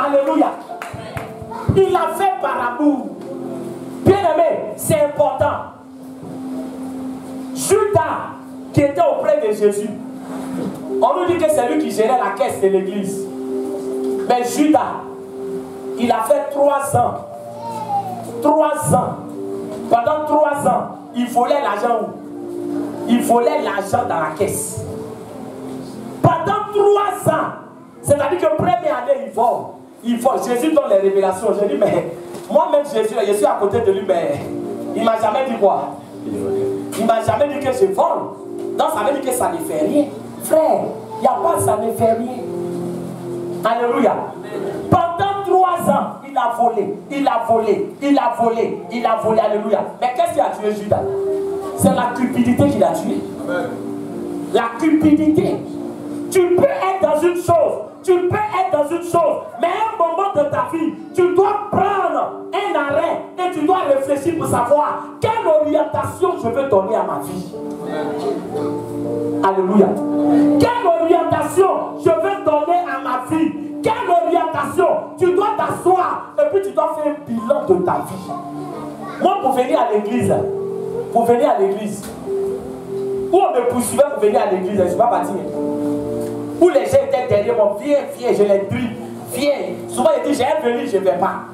Alléluia. Il a fait par amour. Bien aimé, c'est important. Judas, qui était auprès de Jésus, on nous dit que c'est lui qui gérait la caisse de l'église. Mais Judas, il a fait 3 ans. 3 ans. Pendant 3 ans, il volait l'argent où? Il volait l'argent dans la caisse. Pendant 3 ans, c'est-à-dire que première année, il vole. Il vole. Jésus donne les révélations. Je dis, mais moi-même, Jésus, je suis à côté de lui, mais il ne m'a jamais dit quoi? Il ne m'a jamais dit que je vole. Donc, ça veut dire que ça ne fait rien. Frère, il n'y a pas ça ne fait rien. Alléluia. Pendant 3 ans, il a volé, il a volé, il a volé, il a volé. Alléluia. Mais qu'est-ce qui a tué Judas? C'est la cupidité qui l'a tué. La cupidité. Tu peux être dans une chose, mais à un moment de ta vie, tu dois prendre un arrêt et tu dois réfléchir pour savoir quelle orientation je veux donner à ma vie. Alléluia. Quelle orientation je veux donner à ma vie? Quelle orientation? Tu dois t'asseoir et puis tu dois faire un bilan de ta vie. Moi, pour venir à l'église, où on me poursuivait pour venir à l'église, je ne suis pas parti. Où les gens étaient derrière moi, viens, je les drille, viens. Souvent, ils disent, j'ai venu, je ne vais pas.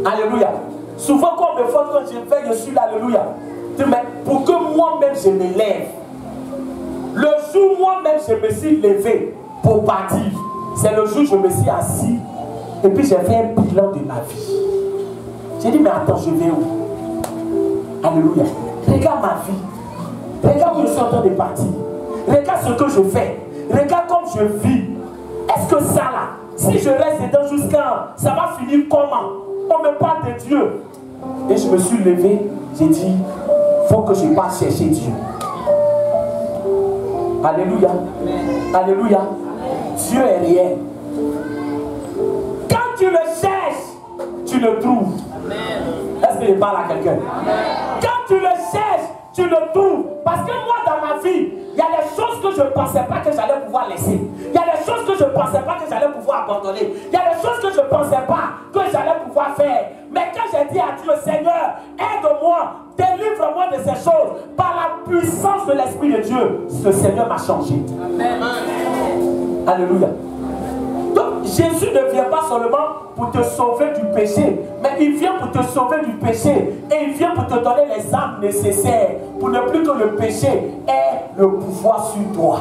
Alléluia. Souvent, quand on me force, quand je fais, je suis là, alléluia. Mais pour que moi-même, je me lève. Le jour moi-même, je me suis levé pour partir. C'est le jour où je me suis assis et puis j'ai fait un bilan de ma vie. J'ai dit, mais attends, je vais où? Alléluia. Regarde ma vie. Regarde où je suis en train de partir. Regarde ce que je fais. Regarde comme je vis. Est-ce que ça là, si je reste dedans jusqu'à, ça va finir comment? On me parle de Dieu. Et je me suis levé, j'ai dit, il faut que je passe chercher Dieu. Alléluia. Alléluia. Dieu est réel. Quand tu le cherches, tu le trouves. Est-ce Est-ce que je parle à quelqu'un? Quand tu le cherches, tu le trouves. Parce que moi, dans ma vie, il y a des choses que je ne pensais pas que j'allais pouvoir laisser. Il y a des choses que je ne pensais pas que j'allais pouvoir abandonner. Il y a des choses que je ne pensais pas que j'allais pouvoir faire. Mais quand j'ai dit à Dieu, Seigneur, aide-moi, délivre-moi de ces choses, par la puissance de l'Esprit de Dieu, ce Seigneur m'a changé. Amen. Alléluia. Donc Jésus ne vient pas seulement pour te sauver du péché, mais il vient pour te sauver du péché et il vient pour te donner les armes nécessaires pour ne plus que le péché ait le pouvoir sur toi.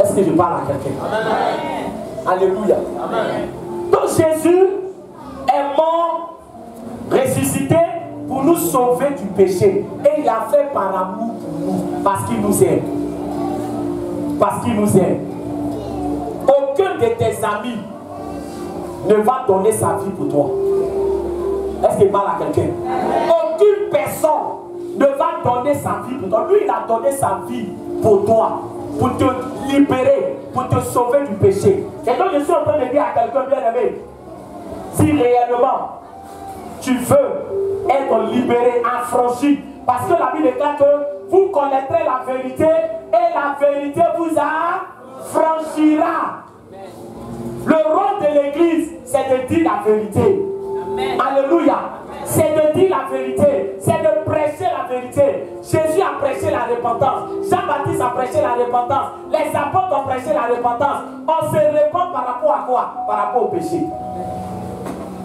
Est-ce que je parle à quelqu'un? Alléluia. Amen. Donc Jésus est mort, ressuscité pour nous sauver du péché. Et il l'a fait par amour pour nous, parce qu'il nous aime. Parce qu'il nous aime. Aucun de tes amis ne va donner sa vie pour toi. Est-ce qu'il parle à quelqu'un? Aucune personne ne va donner sa vie pour toi. Lui, il a donné sa vie pour toi, pour te libérer, pour te sauver du péché. Et donc, je suis en train de dire à quelqu'un bien aimé, si réellement tu veux être libéré, affranchi, parce que la Bible déclare que vous connaîtrez la vérité et la vérité vous affranchira. Le rôle de l'église, c'est de dire la vérité. Amen. Alléluia. C'est de dire la vérité. C'est de prêcher la vérité. Jésus a prêché la repentance. Jean-Baptiste a prêché la repentance. Les apôtres ont prêché la repentance. On se répand par rapport à quoi? Par rapport au péché.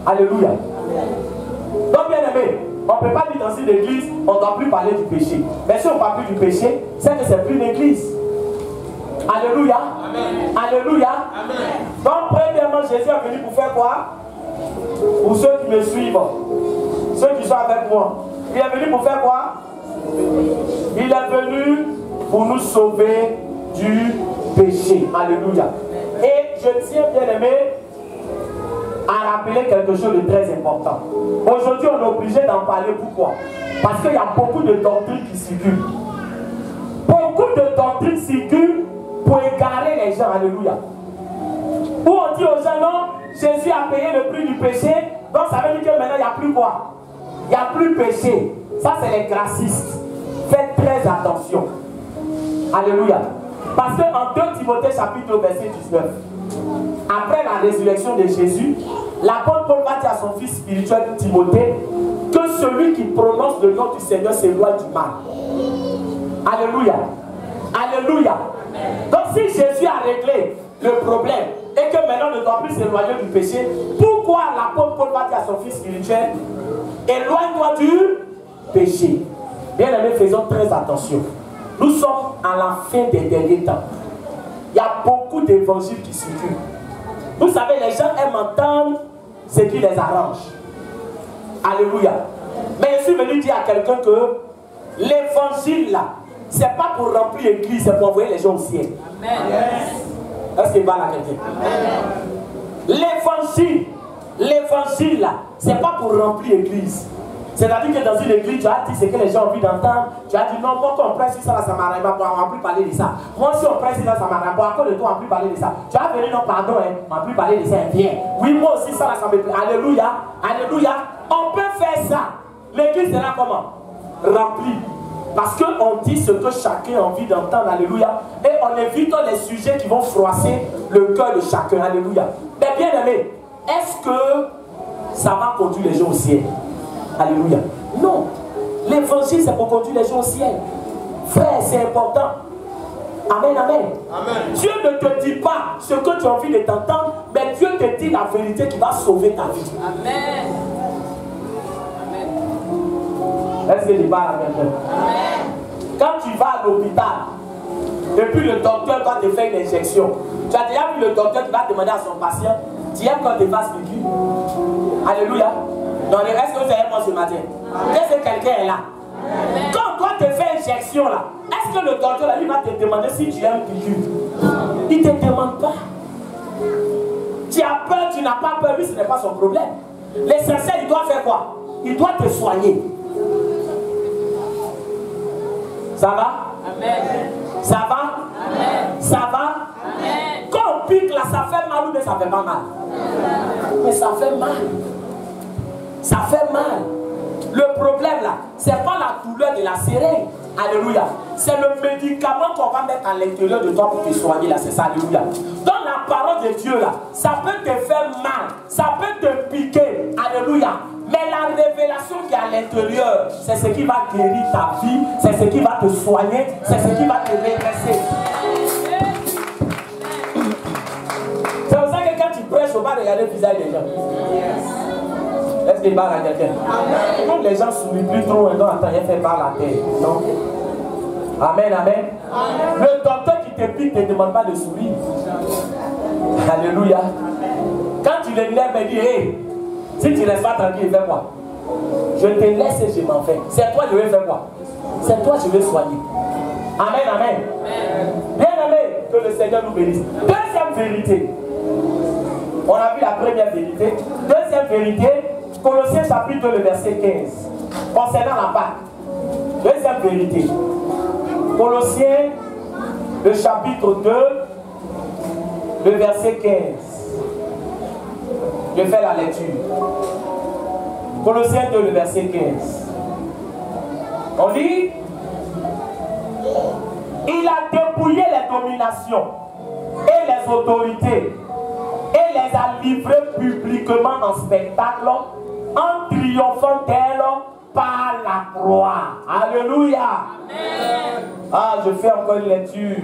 Alléluia. Donc bien aimé, on ne peut pas dire dans une église, on ne doit plus parler du péché. Mais si on ne parle plus du péché, c'est que c'est plus l'église. Alléluia. Amen. Alléluia. Amen. Donc premièrement, Jésus est venu pour faire quoi? Pour ceux qui me suivent, ceux qui sont avec moi, il est venu pour faire quoi? Il est venu pour nous sauver du péché. Alléluia. Et je tiens, bien aimé, à rappeler quelque chose de très important. Aujourd'hui, on est obligé d'en parler. Pourquoi? Parce qu'il y a beaucoup de doctrines qui circulent. Beaucoup de doctrines circulent pour égarer les gens. Alléluia. Où on dit aux gens, non, Jésus a payé le prix du péché, donc ça veut dire que maintenant il n'y a plus quoi? Il n'y a plus péché. Ça, c'est les gracistes. Faites très attention. Alléluia. Parce qu'en 2 Timothée chapitre verset 19, après la résurrection de Jésus, l'apôtre Paul va dire à son fils spirituel Timothée que celui qui prononce le nom du Seigneur s'éloigne du mal. Alléluia. Alléluia. Donc si Jésus a réglé le problème et que maintenant on ne doit plus s'éloigner du péché, pourquoi l'apôtre Paul va dire à son fils spirituel, éloigne-toi du péché? Bien aimés, faisons très attention. Nous sommes à la fin des derniers temps. Il y a beaucoup d'évangiles qui circulent. Vous savez, les gens aiment entendre ce qui les arrange. Alléluia. Mais je suis venu dire à quelqu'un que l'évangile là, c'est pas pour remplir l'église, c'est pour envoyer les gens au ciel. Amen. Est-ce qu'il parle à quelqu'un? L'évangile là, c'est pas pour remplir l'église. C'est-à-dire que dans une église, tu as dit ce que les gens ont envie d'entendre. Tu as dit non, moi quand on presse sur ça, là, ça m'arrive pas, on ne va plus parler de ça. Moi si on presse sur ça, ça m'arrive pas, à cause de toi, on ne va plus parler de ça. Tu as venu, non, pardon, hein, on ne va plus parler de ça, viens. Oui, moi aussi, ça, là, ça me plaît. Alléluia, alléluia. On peut faire ça. L'église est là comment? Remplie. Parce qu'on dit ce que chacun a envie d'entendre, alléluia. Et on évite les sujets qui vont froisser le cœur de chacun, alléluia. Mais bien aimé, est-ce que ça va conduire les gens au ciel? Alléluia. Non. L'évangile, c'est pour conduire les gens au ciel. Frère, c'est important. Amen, amen. Amen. Dieu ne te dit pas ce que tu as envie de t'entendre, mais Dieu te dit la vérité qui va sauver ta vie. Amen. Est-ce que tu parles à quelqu'un? Quand tu vas à l'hôpital, et puis le docteur va te faire une injection, tu as déjà vu le docteur qui va demander à son patient, tu aimes quand tu fasses piqûre? Alléluia. Donc, est-ce que vous avez moi ce matin? Est-ce que quelqu'un est là? Quand on doit te faire injection là, est-ce que le docteur là, lui va te demander si tu aimes piqûre? Il ne te demande pas. Tu as peur, tu n'as pas peur, lui ce n'est pas son problème. L'essentiel, il doit faire quoi? Il doit te soigner. Ça va? Amen. Ça va? Amen. Ça va? Amen. Quand on pique là, ça fait mal ou bien ça fait pas mal? Mais ça fait mal. Ça fait mal. Le problème là, c'est pas la douleur de la seringue. Alléluia. C'est le médicament qu'on va mettre à l'intérieur de toi pour te soigner là. C'est ça. Alléluia. Dans la parole de Dieu là, ça peut te faire mal. Ça peut te piquer. Alléluia. Mais la révélation qui est à l'intérieur, c'est ce qui va guérir ta vie. C'est ce qui va te soigner. C'est ce qui va te redresser. C'est pour ça que quand tu prêches, on va regarder le visage des gens. Est-ce qu'il parle à quelqu'un? Quand les gens sourient plus trop, ils n'ont rien fait par la tête. Non? Amen, amen. Le docteur qui te pique ne te demande pas de sourire. Alléluia. Quand tu le lèves et dis, hey, si tu ne restes pas tranquille, fais quoi? Je te laisse et je m'en fais. C'est toi, je vais faire quoi? C'est toi, je vais soigner. Amen, amen. Bien aimé, que le Seigneur nous bénisse. Deuxième vérité. On a vu la première vérité. Deuxième vérité, Colossiens chapitre 2, le verset 15. Concernant la Pâque. Deuxième vérité. Colossiens, le chapitre 2, le verset 15. Je fais la lecture. Colossiens 2, le verset 15. On dit, il a dépouillé les dominations et les autorités et les a livrées publiquement en spectacle en triomphant d'elles par la croix. Alléluia. Amen. Ah, je fais encore une lecture.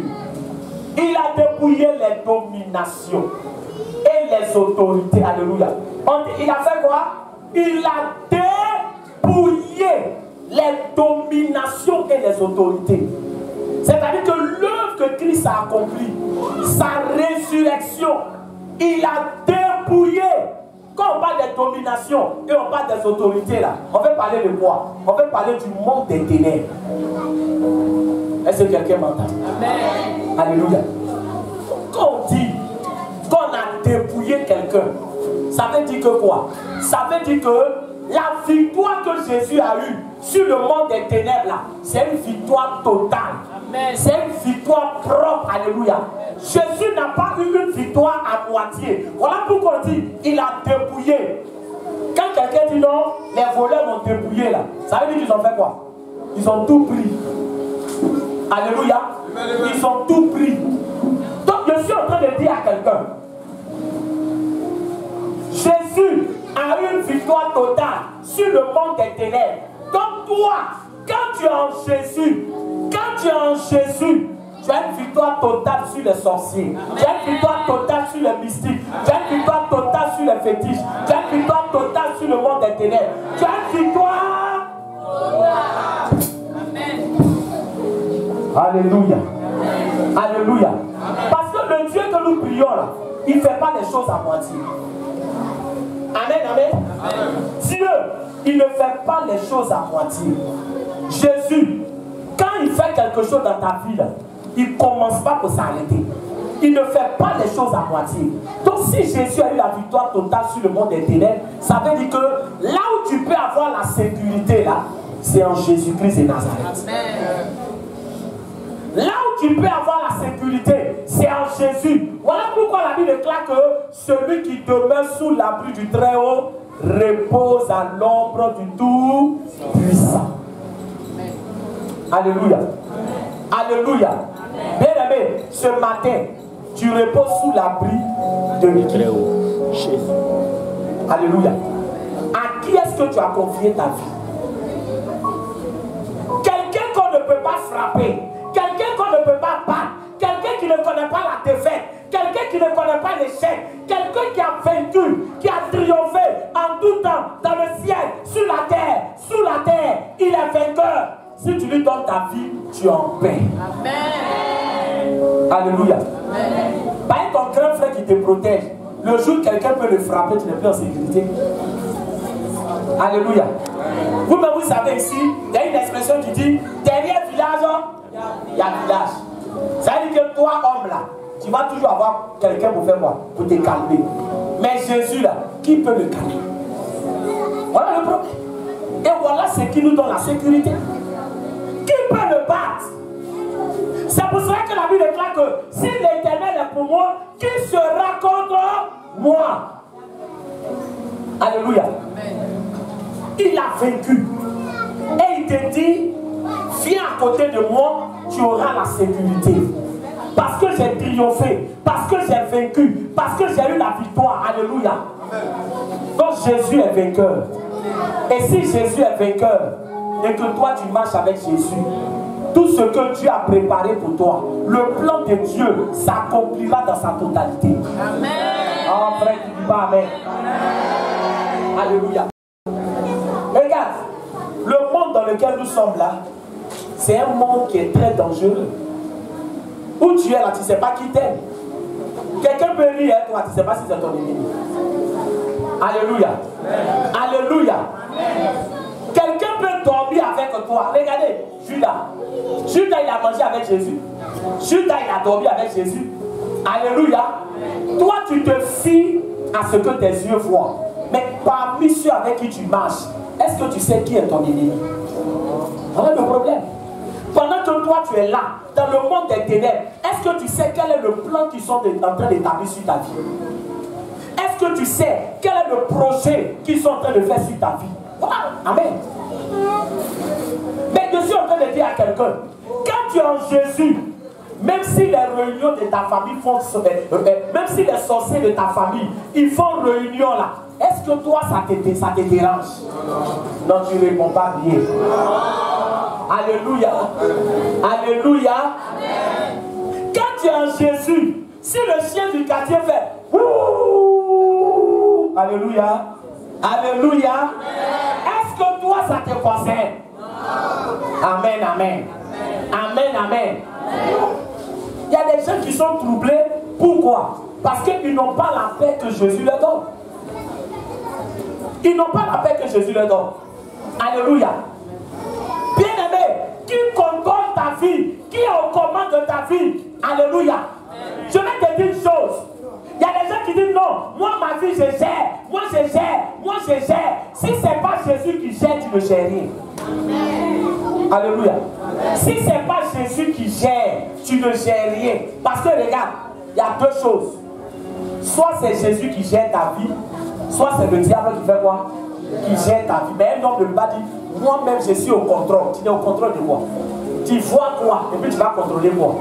Il a dépouillé les dominations et les autorités. Alléluia. Il a fait quoi? Il a dépouillé les dominations et les autorités. C'est-à-dire que l'œuvre que Christ a accomplie, sa résurrection, il a dépouillé. Quand on parle des dominations et on parle des autorités là, on veut parler de quoi? On veut parler du monde des ténèbres. Est-ce que quelqu'un m'entend? Amen. Alléluia. Quand on dit qu'on a dépouillé quelqu'un, ça veut dire que quoi? Ça veut dire que la victoire que Jésus a eue sur le monde des ténèbres là, c'est une victoire totale. C'est une victoire propre. Alléluia. Jésus n'a pas eu une victoire à moitié. Voilà pourquoi on dit il a dépouillé. Quand quelqu'un dit non, les voleurs m'ont dépouillé là, ça veut dire qu'ils ont fait quoi? Ils ont tout pris. Alléluia. Ils ont tout pris. Donc je suis en train de dire à quelqu'un, Jésus a eu une victoire totale sur le monde des ténèbres. Donc toi, quand tu es en Jésus, tu as une victoire totale sur les sorciers. Tu as une victoire totale sur les mystiques. Tu as une victoire totale sur les fétiches. Tu as une victoire totale sur le monde des ténèbres. Tu as une victoire. Amen. Alléluia. Alléluia. Parce que le Dieu que nous prions là, il ne fait pas les choses à moitié. Amen, amen. Dieu, il ne fait pas les choses à moitié. Jésus, quand il fait quelque chose dans ta vie, là, il ne commence pas pour s'arrêter. Il ne fait pas les choses à moitié. Donc si Jésus a eu la victoire totale sur le monde des ténèbres, ça veut dire que là où tu peux avoir la sécurité, là, c'est en Jésus-Christ de Nazareth. Amen. Là où tu peux avoir la sécurité, c'est en Jésus. Voilà pourquoi la Bible déclare que celui qui demeure sous l'abri du Très-Haut repose à l'ombre du Tout-Puissant. Alléluia. Alléluia. Bien aimé, ce matin, tu reposes sous l'abri de Très-Haut. Jésus. Alléluia. À qui est-ce que tu as confié ta vie? Quelqu'un qu'on ne peut pas frapper. Quelqu'un qu'on ne peut pas battre, quelqu'un qui ne connaît pas la défaite, quelqu'un qui ne connaît pas l'échec, quelqu'un qui a vaincu, qui a triomphé en tout temps, dans le ciel, sur la terre, sous la terre, il est vainqueur. Si tu lui donnes ta vie, tu es en paix. Amen. Alléluia. Amen. Pas ton grand frère qui te protège. Le jour où quelqu'un peut le frapper, tu n'es plus en sécurité. Alléluia. Vous-même, vous savez ici, il y a une expression qui dit, derrière le village, il y a un village. Ça veut dire que toi, homme là, tu vas toujours avoir quelqu'un pour faire quoi? Pour te calmer. Mais Jésus là, qui peut le calmer? Voilà le problème. Et voilà ce qui nous donne la sécurité. Qui peut le battre? C'est pour cela que la Bible déclare que si l'Éternel est pour moi, qui sera contre moi? Alléluia. Amen. Il a vaincu. Et il te dit, viens à côté de moi, tu auras la sécurité. Parce que j'ai triomphé, parce que j'ai vaincu, parce que j'ai eu la victoire. Alléluia. Donc Jésus est vainqueur. Et si Jésus est vainqueur, et que toi tu marches avec Jésus, tout ce que Dieu a préparé pour toi, le plan de Dieu s'accomplira dans sa totalité. Amen. Oh frère, tu dis pas Amen. Alléluia. Regarde, le monde dans lequel nous sommes là, c'est un monde qui est très dangereux. Où tu es là, tu ne sais pas qui t'aime. Quelqu'un peut rire à toi, tu ne sais pas si c'est ton ennemi. Alléluia. Alléluia. Quelqu'un peut dormir avec toi. Regardez, Judas. Judas, il a mangé avec Jésus. Judas, il a dormi avec Jésus. Alléluia. Toi, tu te fies à ce que tes yeux voient. Mais parmi ceux avec qui tu marches, est-ce que tu sais qui est ton ennemi? Voilà le problème. Pendant que toi, tu es là, dans le monde des ténèbres, est-ce que tu sais quel est le plan qu'ils sont en train d'établir sur ta vie? Est-ce que tu sais quel est le projet qu'ils sont en train de faire sur ta vie? Voilà. Amen. Mais je suis en train de dire à quelqu'un, quand tu es en Jésus, même si les réunions de ta famille font, même si les sorciers de ta famille, ils font réunion là, est-ce que toi ça te dérange? Non, tu ne réponds pas bien. Alléluia. Alléluia. Quand tu es en Jésus, si le chien du quartier fait ouh, alléluia. Alléluia. Est-ce que toi ça te concerne? Amen, amen. Amen, amen. Il y a des gens qui sont troublés. Pourquoi? Parce qu'ils n'ont pas la paix que Jésus leur donne. Ils n'ont pas la paix que Jésus leur donne. Alléluia. Bien-aimé, qui contrôle ta vie, qui est au commande de ta vie. Alléluia. Je vais te dire une chose. Il y a des gens qui disent non, moi ma vie je gère, moi je gère, moi je gère. Si ce n'est pas Jésus qui gère, tu ne gères rien. Alléluia. Si ce n'est pas Jésus qui gère, tu ne gères rien. Parce que regarde, il y a deux choses. Soit c'est Jésus qui gère ta vie, soit c'est le diable qui fait quoi? Qui gère ta vie. Mais un homme ne peut pas dire, moi-même je suis au contrôle. Tu es au contrôle de quoi? Tu vois quoi? Et puis tu vas contrôler quoi?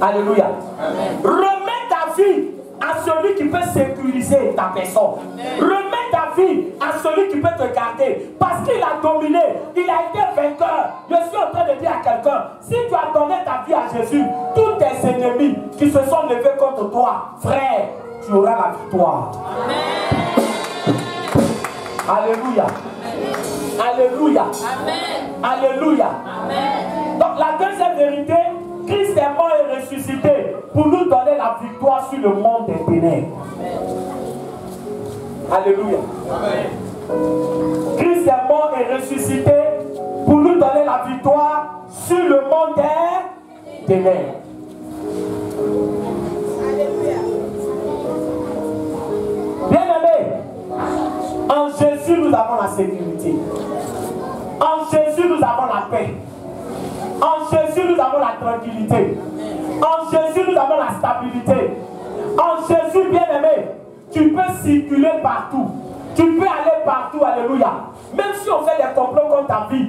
Alléluia. Amen. Remets ta vie à celui qui peut sécuriser ta personne. Amen. Remets ta vie à celui qui peut te garder. Parce qu'il a dominé, il a été vainqueur. Je suis en train de dire à quelqu'un, si tu as donné ta vie à Jésus, tous tes ennemis qui se sont levés contre toi, frère, tu auras la victoire. Amen. Alléluia. Alléluia. Amen. Alléluia. Amen. Donc la deuxième vérité, Christ est mort et ressuscité pour nous donner la victoire sur le monde des ténèbres. Alléluia. Amen. Christ est mort et ressuscité pour nous donner la victoire sur le monde des ténèbres. Alléluia. Bien-aimés, en Jésus nous avons la sécurité. En Jésus nous avons la paix. En Jésus nous avons la tranquillité. En Jésus nous avons la stabilité. En Jésus, bien-aimé, tu peux circuler partout. Tu peux aller partout, alléluia. Même si on fait des complots contre ta vie,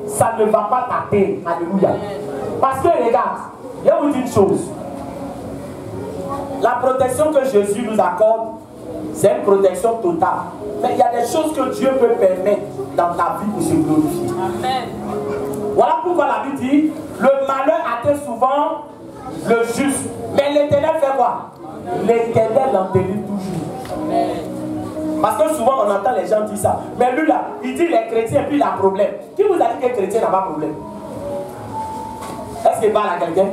ça ne va pas t'atteindre, alléluia. Parce que regarde, je vais vous dire une chose. La protection que Jésus nous accorde, c'est une protection totale. Mais il y a des choses que Dieu peut permettre dans ta vie pour se glorifier. Amen. Voilà pourquoi la Bible dit, le malheur atteint souvent le juste. Mais l'Éternel fait quoi? L'Éternel l'embellit toujours. Amen. Parce que souvent on entend les gens dire ça. Mais lui là, il dit les chrétiens et puis il a problème. Qui vous a dit que les chrétiens n'ont pas de problème? Est-ce qu'il parle à quelqu'un?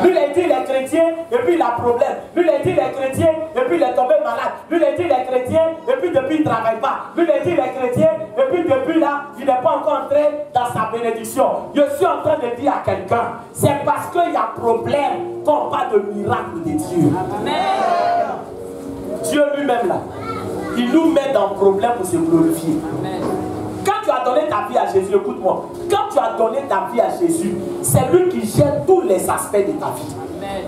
Lui, il dit les chrétiens et puis il a problème. Lui, il dit les chrétiens et puis il est tombé malade. Lui, il dit les chrétiens et puis depuis il ne travaille pas. Lui, il dit les chrétiens et puis depuis là, il n'est pas encore entré dans sa bénédiction. Je suis en train de dire à quelqu'un, c'est parce qu'il y a problème qu'on parle de miracle de Dieu. Amen. Dieu lui-même là, il nous met dans le problème pour se glorifier. Amen. Quand tu as donné ta vie à Jésus, écoute-moi, quand tu as donné ta vie à Jésus, c'est lui qui gère tous les aspects de ta vie. Amen.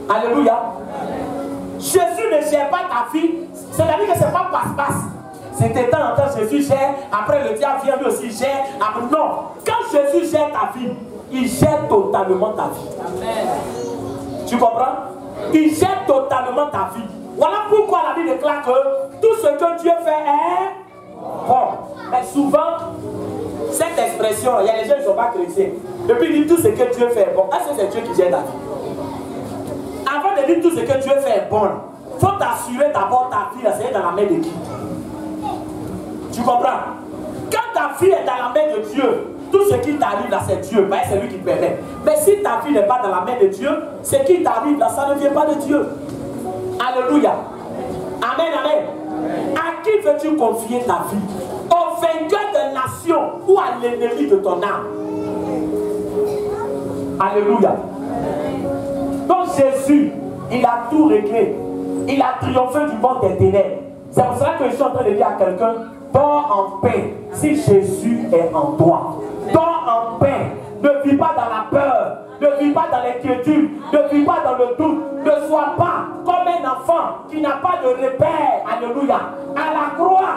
Alléluia. Amen. Jésus ne gère pas ta vie, c'est-à-dire que ce n'est pas passe-passe. c'était temps en temps Jésus gère, après le diable vient lui aussi gère. Non, quand Jésus gère ta vie, il gère totalement ta vie. Amen. Tu comprends? Il gère totalement ta vie. Voilà pourquoi la Bible déclare que tout ce que Dieu fait est bon. Mais souvent, cette expression, il y a des gens qui ne sont pas chrétiens. Depuis il dit tout ce que Dieu fait est bon. Est-ce que c'est Dieu qui gère ta vie? Avant de dire tout ce que Dieu fait est bon, il faut t'assurer d'abord ta vie, c'est dans la main de qui? Tu comprends? Quand ta vie est dans la main de Dieu, tout ce qui t'arrive là, c'est Dieu, mais c'est lui qui te permet. Mais si ta vie n'est pas dans la main de Dieu, ce qui t'arrive là, ça ne vient pas de Dieu. Alléluia. Amen, amen. À qui veux-tu confier ta vie? Au vainqueur de nations ou à l'ennemi de ton âme? Alléluia. Donc Jésus, il a tout réglé. Il a triomphé du monde des ténèbres. C'est pour cela que je suis en train de dire à quelqu'un, dors en paix si Jésus est en toi. Dors en paix. Ne vis pas dans la peur. Ne vis pas dans l'inquiétude. Ne vis pas dans le doute. Ne sois pas comme un enfant qui n'a pas de repère. Alléluia. À la croix,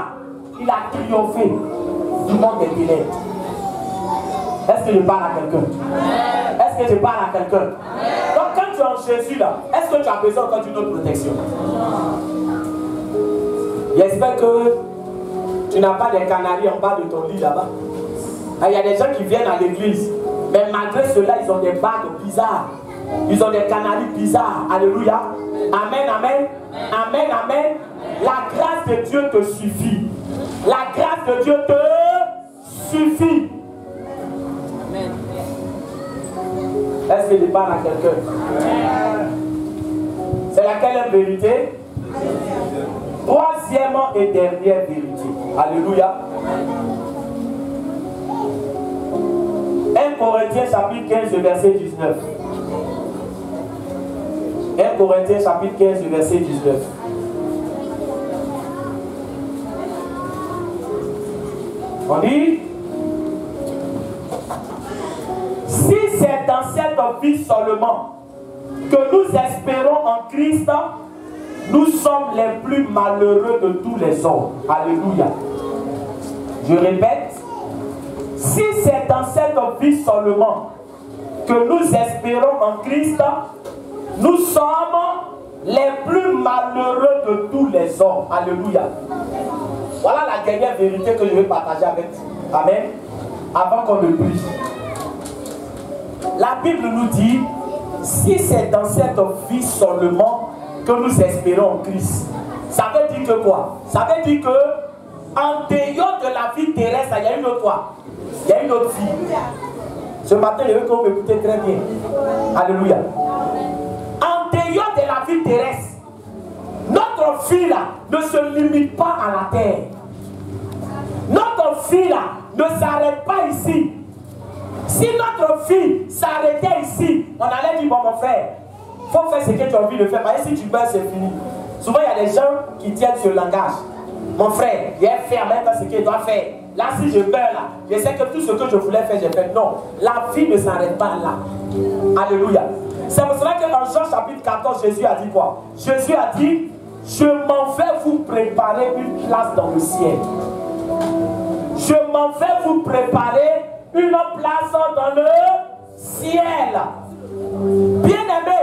il a triomphé du monde des ténèbres. Est-ce que je parle à quelqu'un? Est-ce que je parle à quelqu'un? Donc quand tu es en Jésus là, est-ce que tu as besoin encore d'une autre protection? J'espère que tu n'as pas des canaris en bas de ton lit là-bas. Il y a des gens qui viennent à l'église, mais malgré cela, ils ont des bagues bizarres. Ils ont des canaris bizarres. Alléluia. Amen, amen. Amen, amen. La grâce de Dieu te suffit. La grâce de Dieu te suffit. Amen. Est-ce que je parle à quelqu'un? C'est laquelle vérité? Troisièmement et dernière vérité. Alléluia. 1 Corinthiens chapitre 15 verset 19. 1 Corinthiens chapitre 15 verset 19. On dit, si c'est dans cette vie seulement que nous espérons en Christ, nous sommes les plus malheureux de tous les hommes. Alléluia. Je répète, si c'est dans cette vie seulement que nous espérons en Christ, nous sommes les plus malheureux de tous les hommes. Alléluia. Voilà la dernière vérité que je vais partager avec vous. Amen. Avant qu'on ne prie. La Bible nous dit, si c'est dans cette vie seulement que nous espérons en Christ, ça veut dire que quoi? Ça veut dire que en dehors de la vie terrestre, il y a une autre quoi? Il y a une autre vie. Ce matin, je veux que vous m'écoutez très bien. Alléluia. En dehors de la vie terrestre, notre vie là ne se limite pas à la terre. Notre vie là ne s'arrête pas ici. Si notre vie s'arrêtait ici, on allait dire, bon mon frère, il faut faire ce que tu as envie de faire. Parce que si tu meurs, c'est fini. Souvent, il y a des gens qui tiennent ce langage. Mon frère, il a fait en même temps ce qu'il doit faire. Là, si je meurs là, je sais que tout ce que je voulais faire, j'ai fait. Non, la vie ne s'arrête pas là. Alléluia. C'est pour cela que dans Jean chapitre 14, Jésus a dit quoi? Jésus a dit, je m'en vais vous préparer une place dans le ciel. Je m'en vais vous préparer une place dans le ciel. Bien-aimé,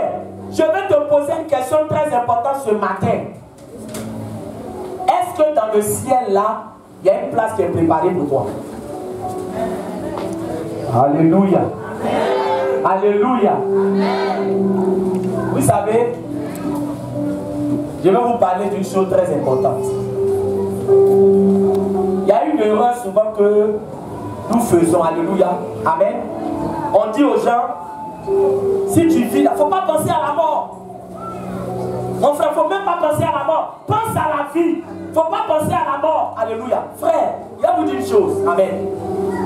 je vais te poser une question très importante ce matin. Est-ce que dans le ciel là, il y a une place qui est préparée pour toi? Alléluia. Alléluia. Vous savez, je vais vous parler d'une chose très importante. Il y a une erreur souvent que nous faisons. Alléluia. Amen. On dit aux gens, si tu vis là, il ne faut pas penser à la mort. Mon frère, il ne faut même pas penser à la mort. Pense à la vie. Il ne faut pas penser à la mort. Alléluia. Frère, il y a vous dire une chose. Amen.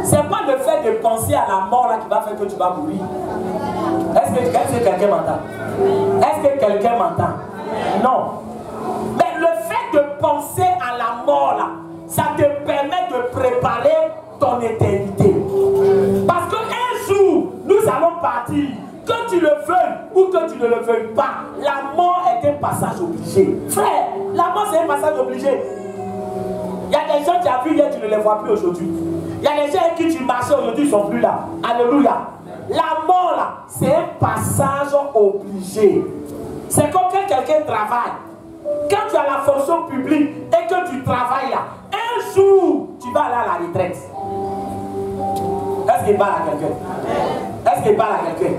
Ce n'est pas le fait de penser à la mort là qui va faire que tu vas mourir. Est-ce que quelqu'un m'entend? Est-ce que quelqu'un m'entend? Non. Mais le fait de penser à la mort là, ça te permet de préparer ton éternité. Parce qu'un jour, nous allons partir. Que tu le veuilles ou que tu ne le veuilles pas, la mort est un passage obligé. Frère, la mort c'est un passage obligé. Il y a des gens qui tu as vu hier, tu ne les vois plus aujourd'hui. Il y a des gens avec qui tu marchais aujourd'hui, ils ne sont plus là. Alléluia. La mort là, c'est un passage obligé. C'est comme quand quelqu'un travaille. Quand tu as la fonction publique et que tu travailles là, un jour, tu vas aller à la retraite. Est-ce qu'il parle à quelqu'un? Est-ce qu'il parle à quelqu'un?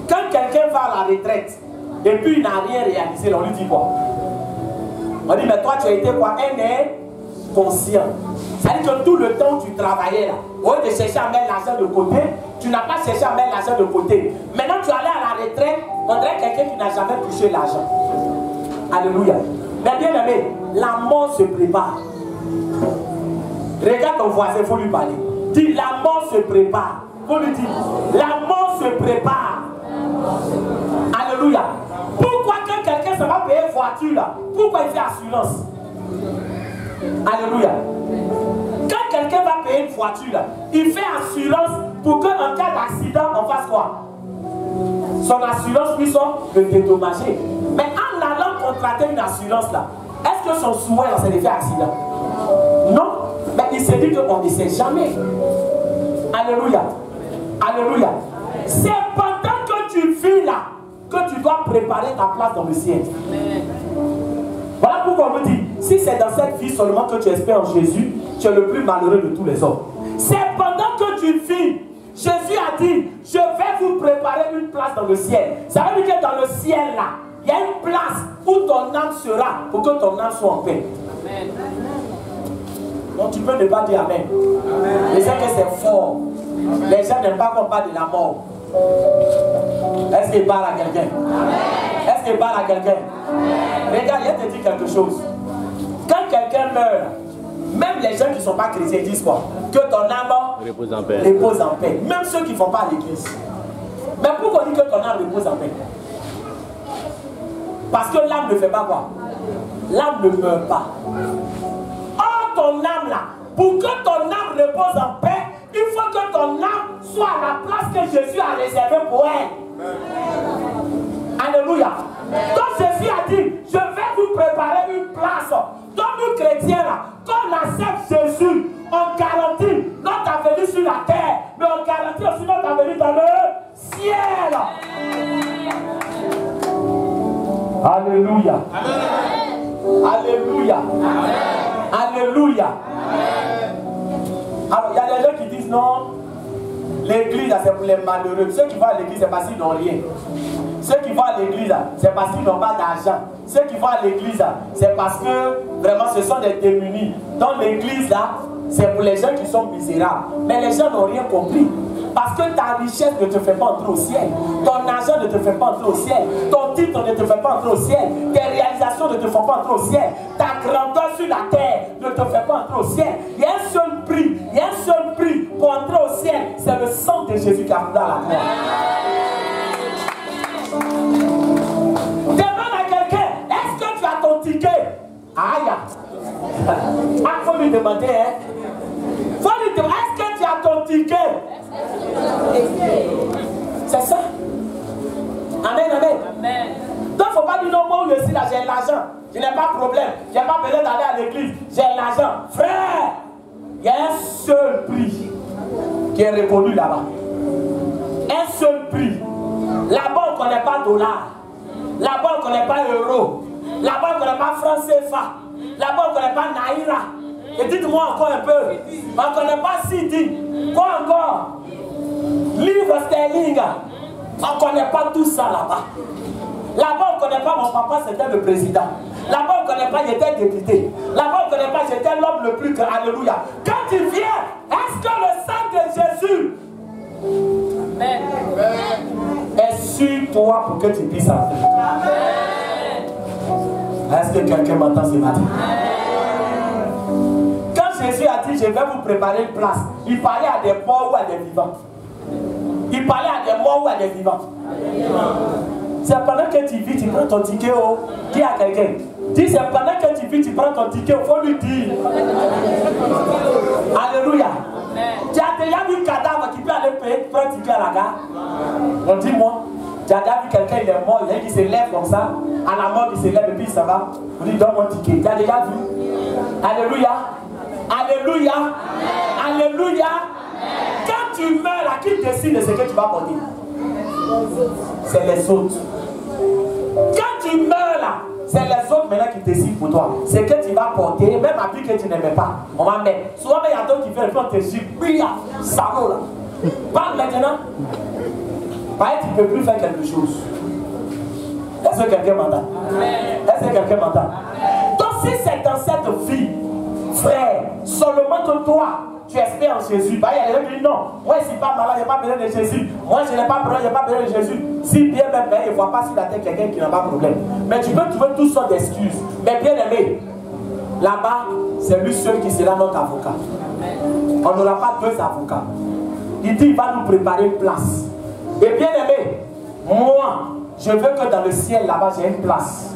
Quand quelqu'un va à la retraite et puis il n'a rien réalisé, on lui dit quoi? On dit, mais toi tu as été quoi? Un inconscient. C'est-à-dire que tout le temps où tu travaillais là, au lieu de chercher à mettre l'argent de côté, tu n'as pas cherché à mettre l'argent de côté. Maintenant tu es allé à la retraite, on dirait quelqu'un qui n'a jamais touché l'argent. Alléluia. Mais bien aimé, la mort se prépare. Regarde ton voisin, il faut lui parler. Dis, la mort se prépare. Il faut lui dire, la mort se prépare. Alléluia. Pourquoi quand quelqu'un se va payer une voiture là, pourquoi il fait assurance? Alléluia. Quand quelqu'un va payer une voiture là, il fait assurance pour qu'en cas d'accident, on fasse quoi? Son assurance puisse le dédommager. Mais en allant contracter une assurance là, est-ce que son souhait c'est de faire accident? Non. Mais il se dit qu'on ne sait jamais. Alléluia. Alléluia. C'est pendant que tu vis là que tu dois préparer ta place dans le ciel. Voilà pourquoi on me dit, si c'est dans cette vie seulement que tu espères en Jésus, tu es le plus malheureux de tous les hommes. C'est pendant que tu vis. Jésus a dit, je vais vous préparer une place dans le ciel. Ça veut dire que dans le ciel là, il y a une place où ton âme sera pour que ton âme soit en paix. Amen. Donc tu peux ne pas dire Amen. Amen. Les gens que c'est fort. Amen. Les gens n'aiment pas qu'on parle de la mort. Est-ce qu'il parle à quelqu'un? Est-ce qu'il parle à quelqu'un? Regarde, je te dis quelque chose. Quand quelqu'un meurt, même les gens qui ne sont pas chrétiens disent quoi? Que ton âme repose en paix. Repose en paix. Même ceux qui ne vont pas à l'église. Mais pourquoi on dit que ton âme repose en paix? Parce que l'âme ne fait pas quoi? L'âme ne meurt pas. Or, ton âme là, pour que ton âme repose en paix, il faut que ton âme soit à la place que Jésus a réservée pour elle. Alléluia. Donc Jésus a dit, je vais vous préparer une place. Donc nous chrétiens là, quand on accepte Jésus, on garantit notre avenir sur la terre, mais on garantit aussi notre avenir dans le ciel. Alléluia. Alléluia. Alléluia. Alors il y a des gens qui disent non, l'église c'est pour les malheureux. Ceux qui vont à l'église c'est parce qu'ils n'ont rien. Ceux qui vont à l'église c'est parce qu'ils n'ont pas d'argent. Ceux qui vont à l'église c'est parce que vraiment ce sont des démunis. Dans l'église là, c'est pour les gens qui sont misérables. Mais les gens n'ont rien compris. Parce que ta richesse ne te fait pas entrer au ciel. Ton argent ne te fait pas entrer au ciel. Ton titre ne te fait pas entrer au ciel. Tes réalisations ne te font pas entrer au ciel. Ta grandeur sur la terre ne te fait pas entrer au ciel. Il y a un seul prix. Il y a un seul prix pour entrer au ciel. C'est le sang de Jésus qui a pris dans la croix. Demande à quelqu'un, est-ce que tu as ton ticket? Aïe. Ah, faut lui demander, hein. Faut lui demander, est-ce que tu as ton ticket? C'est ça. Amen, amen. Amen. Donc il ne faut pas dire non, moi aussi là j'ai l'argent. Je n'ai pas de problème. Je n'ai pas besoin d'aller à l'église. J'ai l'argent. Frère, il y a un seul prix qui est reconnu là-bas. Un seul prix. Là-bas on ne connaît pas dollar. Là-bas on ne connaît pas euro. Là-bas on ne connaît pas franc CFA. Là-bas on ne connaît pas naira. Et dites-moi encore un peu. On ne connaît pas City. Quoi encore? Livre sterling. On ne connaît pas tout ça là-bas. Là-bas on ne connaît pas mon papa, c'était le président. Là-bas on ne connaît pas, j'étais député. Là-bas on ne connaît pas, j'étais l'homme le plus grand. Alléluia. Quand tu viens, est-ce que le sang de Jésus est sur toi pour que tu puisses entrer? Est-ce que quelqu'un m'entend ce matin? Quand Jésus a dit, je vais vous préparer une place, il parlait à des morts ou à des vivants? Il parlait à des morts ou à des vivants? C'est pendant que tu vis, tu prends ton ticket. Oh. Dis à quelqu'un. Dis, c'est pendant que tu vis, tu prends ton ticket. Il faut lui dire. Alléluia. Tu as déjà vu un cadavre qui peut aller payer, prendre un ticket à la gare? On dit moi. J'ai déjà vu quelqu'un, il est mort, il se lève comme ça. À la mort, il se lève et puis ça va. Vous dites, donne mon ticket. Tu as déjà vu? Alléluia. Alléluia. Alléluia. Quand tu meurs, là, qui décide de ce que tu vas porter? C'est les autres. Quand tu meurs là, c'est les autres maintenant qui décident pour toi. Ce que tu vas porter, même à plus que tu n'aimais pas, on va mettre. Souvent, il y a d'autres qui veulent faire tes jupes. Oui, là, salaud là. Parle maintenant. Pareil, tu ne peux plus faire quelque chose. Est-ce que quelqu'un m'entend? Est-ce que quelqu'un m'entend? Donc, si c'est dans cette vie, frère, seulement que toi, tu espères en Jésus. Bah, il y a des gens qui disent non, moi je ne suis pas malade, je n'ai pas besoin de Jésus. Moi je n'ai pas besoin, je n'ai pas besoin de Jésus. Si bien même, il ne voit pas sur la tête quelqu'un qui n'a pas de problème. Mais tu peux trouver toutes sortes d'excuses. Mais bien aimé, là-bas, c'est lui seul qui sera notre avocat. On n'aura pas deux avocats. Il dit il va nous préparer une place. Et bien aimé, moi, je veux que dans le ciel là-bas, j'ai une place.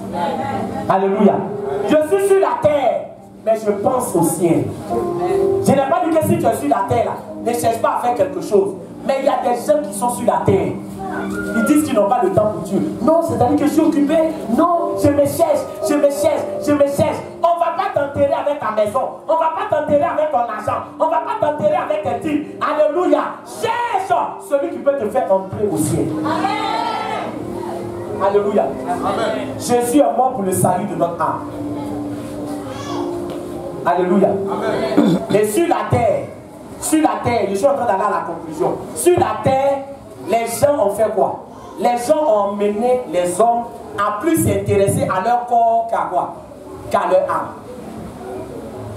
Alléluia. Je suis sur la terre, mais je pense au ciel. Je n'ai pas dit que si tu es sur la terre, là, ne cherche pas à faire quelque chose. Mais il y a des gens qui sont sur la terre. Ils disent qu'ils n'ont pas le temps pour Dieu. Non, c'est-à-dire que je suis occupé. Non, je me cherche, je me cherche, je me cherche. On ne va pas t'enterrer avec ta maison. On ne va pas t'enterrer avec ton argent. On ne va pas t'enterrer avec tes titres. Alléluia. Cherche celui qui peut te faire entrer au ciel. Amen. Alléluia. Amen. Jésus est mort pour le salut de notre âme. Alléluia. Amen. Et sur la terre, je suis en train d'aller à la conclusion. Sur la terre, les gens ont fait quoi? Les gens ont emmené les hommes à plus s'intéresser à leur corps qu'à quoi? Qu'à leur âme.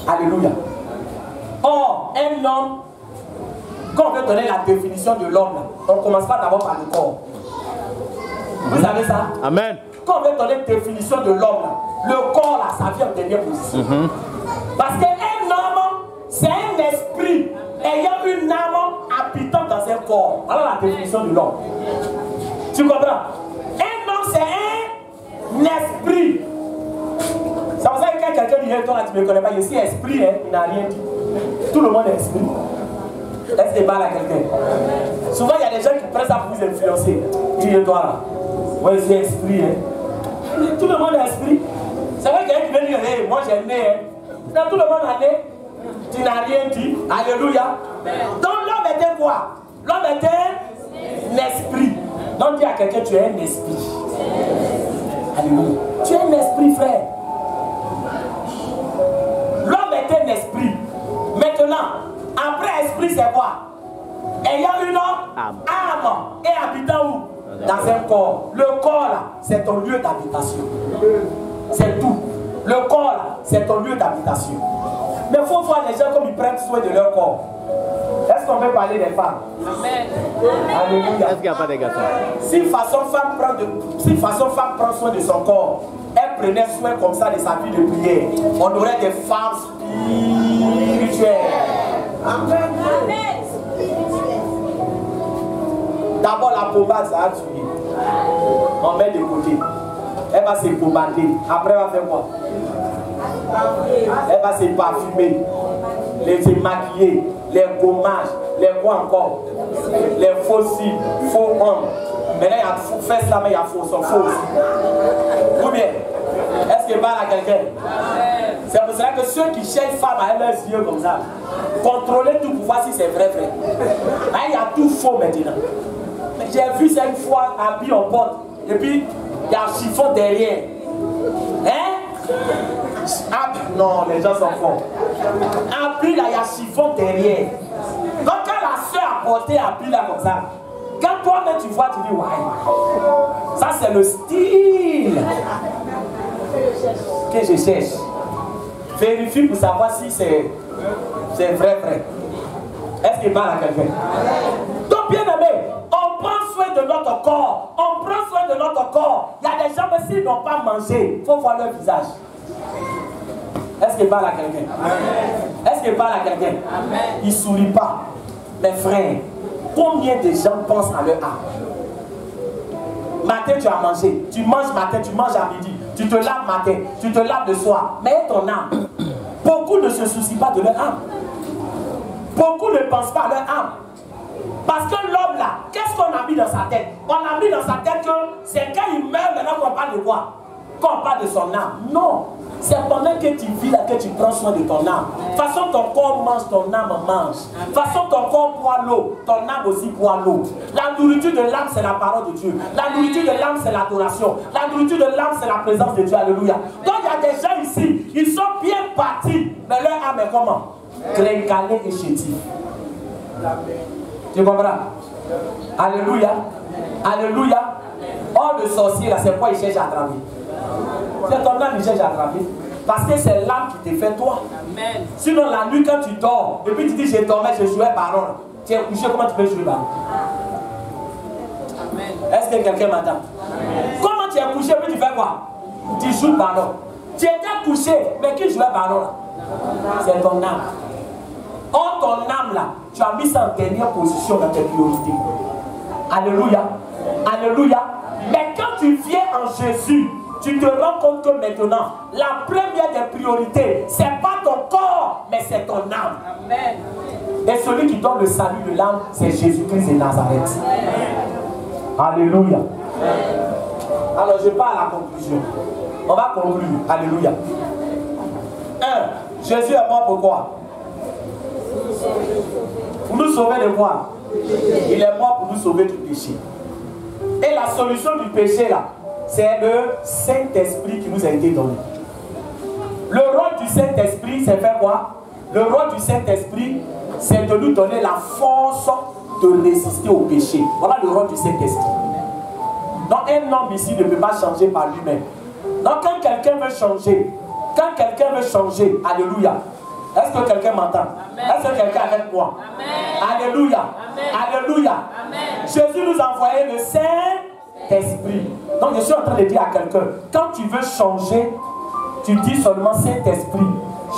Alléluia. Or, un homme, quand on veut donner la définition de l'homme, on ne commence pas d'abord par le corps. Vous savez ça? Amen. Quand on veut donner la définition de l'homme, le corps, là, ça vient en dernière position. Parce qu'un homme, c'est un esprit ayant une âme habitant dans un corps. Voilà la définition de l'homme. Tu comprends? Un homme, c'est un esprit. Ça veut dire que quand quelqu'un dit toi là, tu ne me connais pas, je suis esprit, hein, il n'a rien dit. Tout le monde est esprit. Est-ce que parle à quelqu'un? Souvent, il y a des gens qui prennent ça pour vous influencer. Dis-toi là. Moi, je suis esprit. Hein. Tout le monde est esprit. C'est vrai qu'il y a quelqu'un qui veut dire, hey, moi j'ai né. Hein. Dans tout le monde a né. Tu n'as rien dit. Alléluia. Donc l'homme était quoi? L'homme était un esprit. Donc dis à quelqu'un, tu es un esprit. Alléluia. Tu es un esprit, frère. L'homme est un esprit. Maintenant, après esprit, c'est quoi? Ayant une âme et habitant où? Dans un corps. Le corps là, c'est ton lieu d'habitation. C'est tout. Le corps là, c'est ton lieu d'habitation. Mais il faut voir les gens comme ils prennent soin de leur corps. Est-ce qu'on peut parler des femmes? Amen. Alléluia. Est-ce qu'il n'y a pas des garçons? Si façon femme prend soin de son corps, elle prenait soin comme ça de sa vie de prière, on aurait des femmes spirituelles. Amen. D'abord la pommade, ça a tué. On met de côté. Elle va se pommader. Après elle va faire quoi? Elle va se parfumer, se maquiller, les gommages, les quoi encore, les faux cils, faux hommes. Maintenant il y a faux fesses là, mais il y a faux aussi. Ou bien, est-ce que parle à quelqu'un? C'est pour cela que ceux qui cherchent femmes avec leurs yeux comme ça, contrôlez tout pour voir si c'est vrai. Là il y a tout faux maintenant. J'ai vu ça une fois, habillé en porte, et puis il y a un chiffon derrière. Hein? Ah, non, les gens sont forts. Habillé là, il y a un chiffon derrière. Donc quand la soeur a porté habillé là comme ça, quand toi-même tu vois, tu dis ouais. Ça c'est le style que je cherche. Vérifie pour savoir si c'est vrai. Est-ce qu'il parle à quelqu'un? Donc bien aimé, on prend soin de notre corps. On prend soin de notre corps. Il y a des gens, mais s'ils n'ont pas mangé, il faut voir leur visage. Est-ce qu'il parle à quelqu'un? Est-ce qu'il parle à quelqu'un? Il ne sourit pas. Mes frères, combien de gens pensent à leur âme? Matin, tu as mangé. Tu manges matin, tu manges à midi. Tu te laves matin, tu te laves le soir. Mais ton âme, beaucoup ne se soucient pas de leur âme. Beaucoup ne pensent pas à leur âme. Parce que l'homme là, qu'est-ce qu'on a mis dans sa tête? On a mis dans sa tête que c'est quand il meurt maintenant qu'on parle de quoi? Qu'on parle de son âme. Non. C'est pendant que tu vis là que tu prends soin de ton âme. De toute façon, ton corps mange, ton âme mange. De toute façon, ton corps boit l'eau, ton âme aussi boit l'eau. La nourriture de l'âme, c'est la parole de Dieu. La nourriture de l'âme, c'est l'adoration. La nourriture de l'âme, c'est la présence de Dieu. Alléluia. Donc, il y a des gens ici, ils sont bien partis, mais leur âme est comment? Crainqualée et chétive. Tu comprends? Alléluia. Alléluia. Or, le sorcier, là, c'est quoi il cherche à attraper? C'est ton âme qui cherche à attraper. Parce que c'est l'âme qui te fait toi. Amen. Sinon, la nuit, quand tu dors, et puis tu dis, je dormais, je jouais ballon. Tu es couché, comment tu peux jouer ballon? Est-ce que quelqu'un m'entend? Comment tu es couché, et puis tu fais quoi? Tu joues ballon. Tu étais couché, mais qui jouait ballon là? C'est ton âme. Or, ton âme là, tu as mis ça en dernière position dans tes priorités. Alléluia. Alléluia. Mais quand tu viens en Jésus, tu te rends compte que maintenant, la première des priorités, ce n'est pas ton corps, mais c'est ton âme. Amen. Et celui qui donne le salut de l'âme, c'est Jésus-Christ de Nazareth. Amen. Alléluia. Amen. Alors, je pars à la conclusion. On va conclure. Alléluia. 1. Jésus est mort pourquoi? Pour nous sauver de quoi? Il est mort pour nous sauver du péché. Et la solution du péché là, c'est le Saint-Esprit qui nous a été donné. Le rôle du Saint-Esprit, c'est faire quoi? Le rôle du Saint-Esprit, c'est de nous donner la force de résister au péché. Voilà le rôle du Saint-Esprit. Donc un homme ici ne peut pas changer par lui-même. Donc quand quelqu'un veut changer, alléluia. Est-ce que quelqu'un m'entend? Est-ce que quelqu'un est avec moi? Amen. Alléluia. Amen. Alléluia. Amen. Jésus nous a envoyé le Saint-Esprit. Donc je suis en train de dire à quelqu'un, quand tu veux changer, tu dis seulement Saint-Esprit,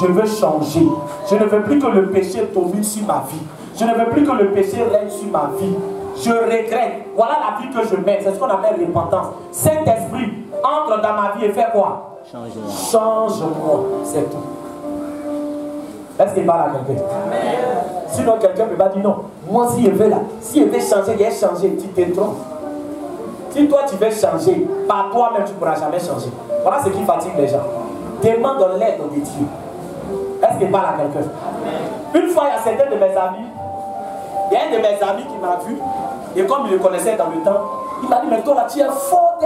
je veux changer. Je ne veux plus que le péché domine sur ma vie. Je ne veux plus que le péché règne sur ma vie. Je regrette. Voilà la vie que je mène. C'est ce qu'on appelle repentance. Saint-Esprit, entre dans ma vie et fais quoi? Change-moi. Change-moi. C'est tout. Est-ce qu'il parle à quelqu'un? Sinon quelqu'un ne peut pas dire non. Moi si je veux là, si je veux changer, il a changé. Tu te trompes. Si toi tu veux changer, par toi-même tu ne pourras jamais changer. Voilà ce qui fatigue les gens. Demande l'aide de Dieu. Est-ce qu'il parle à quelqu'un? Une fois il y a certains de mes amis, il y a un de mes amis qui m'a vu, et comme il le connaissait dans le temps, il m'a dit, mais toi là tu es fort.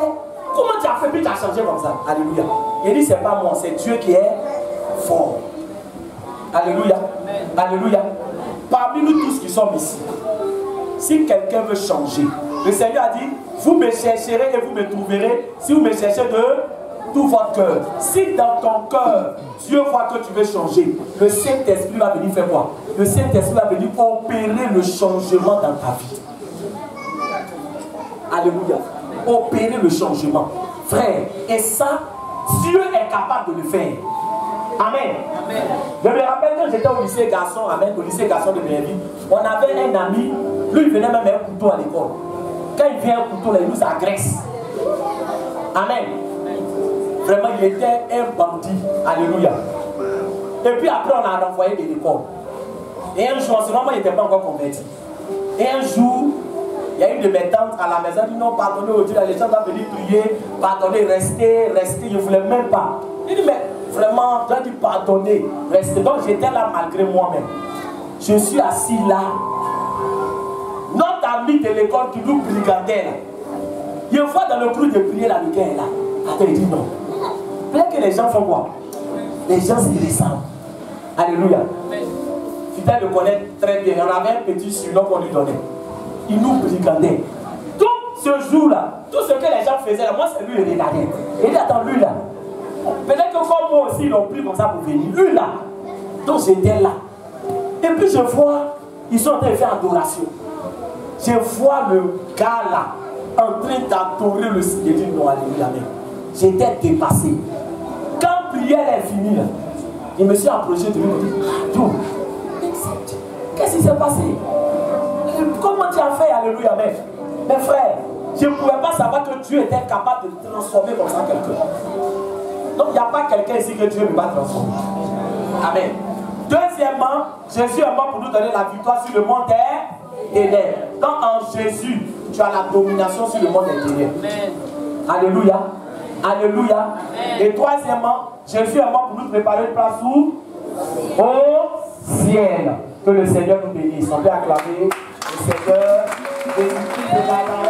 Comment tu as fait puis tu as changé comme ça? Alléluia. Il dit, c'est pas moi, c'est Dieu qui est fort. Alléluia. Alléluia. Parmi nous tous qui sommes ici, si quelqu'un veut changer, le Seigneur a dit, vous me chercherez et vous me trouverez si vous me cherchez de tout votre cœur. Si dans ton cœur, Dieu voit que tu veux changer, le Saint-Esprit va venir faire quoi? Le Saint-Esprit va venir opérer le changement dans ta vie. Alléluia. Opérer le changement. Frère, et ça, Dieu est capable de le faire. Amen. Amen. Je me rappelle quand j'étais au lycée garçon, amen, au lycée garçon de Merville, on avait un ami, lui il venait même un couteau à l'école. Quand il vient un couteau là, il nous agresse. Amen. Vraiment, il était un bandit. Alléluia. Et puis après, on l'a renvoyé de l'école. Et un jour, en ce moment, il n'était pas encore converti. Et un jour, il y a une de mes tantes à la maison, elle dit non, pardonnez au Dieu, les gens doivent venir prier, pardonnez, restez, je ne voulais même pas. Il dit, mais vraiment, je dois dire pardonner, restez. Donc j'étais là malgré moi-même. Je suis assis là. Notre ami de l'école qui nous brigandait là. Il voit dans le groupe de prier là, le gars est là. Attends, il dit non. Peut-être que les gens font quoi? Les gens se ressemblent. Alléluia. Fidèle le connaît très bien. On avait un petit surnom qu'on lui donnait. Il nous brigandait. Tout ce jour-là, tout ce que les gens faisaient là, moi c'est lui le regardait. Il dit attends, lui là. Peut-être que comme moi aussi, ils l'ont pris comme ça pour venir. Lui là. Donc j'étais là. Et puis je vois, ils sont en train de faire adoration. Je vois le gars là, en train d'adorer le Seigneur. Je dis non, alléluia, mais j'étais dépassé. Quand prière est finie, là, je me suis approché de lui et me dit, Dieu, qu'est-ce qui s'est passé? Comment tu as fait, alléluia, mes frères, je ne pouvais pas savoir que Dieu était capable de transformer comme ça quelqu'un. Donc il n'y a pas quelqu'un ici que Dieu ne peut pas transformer. Amen. Deuxièmement, Jésus est mort pour nous donner la victoire sur le monde ténèbres. Quand en Jésus, tu as la domination sur le monde des ténèbres. Alléluia. Alléluia. Et troisièmement, Jésus est mort pour nous préparer une place où? Au ciel. Que le Seigneur nous bénisse. On peut acclamer le Seigneur. Jésus-Christ de Nazareth.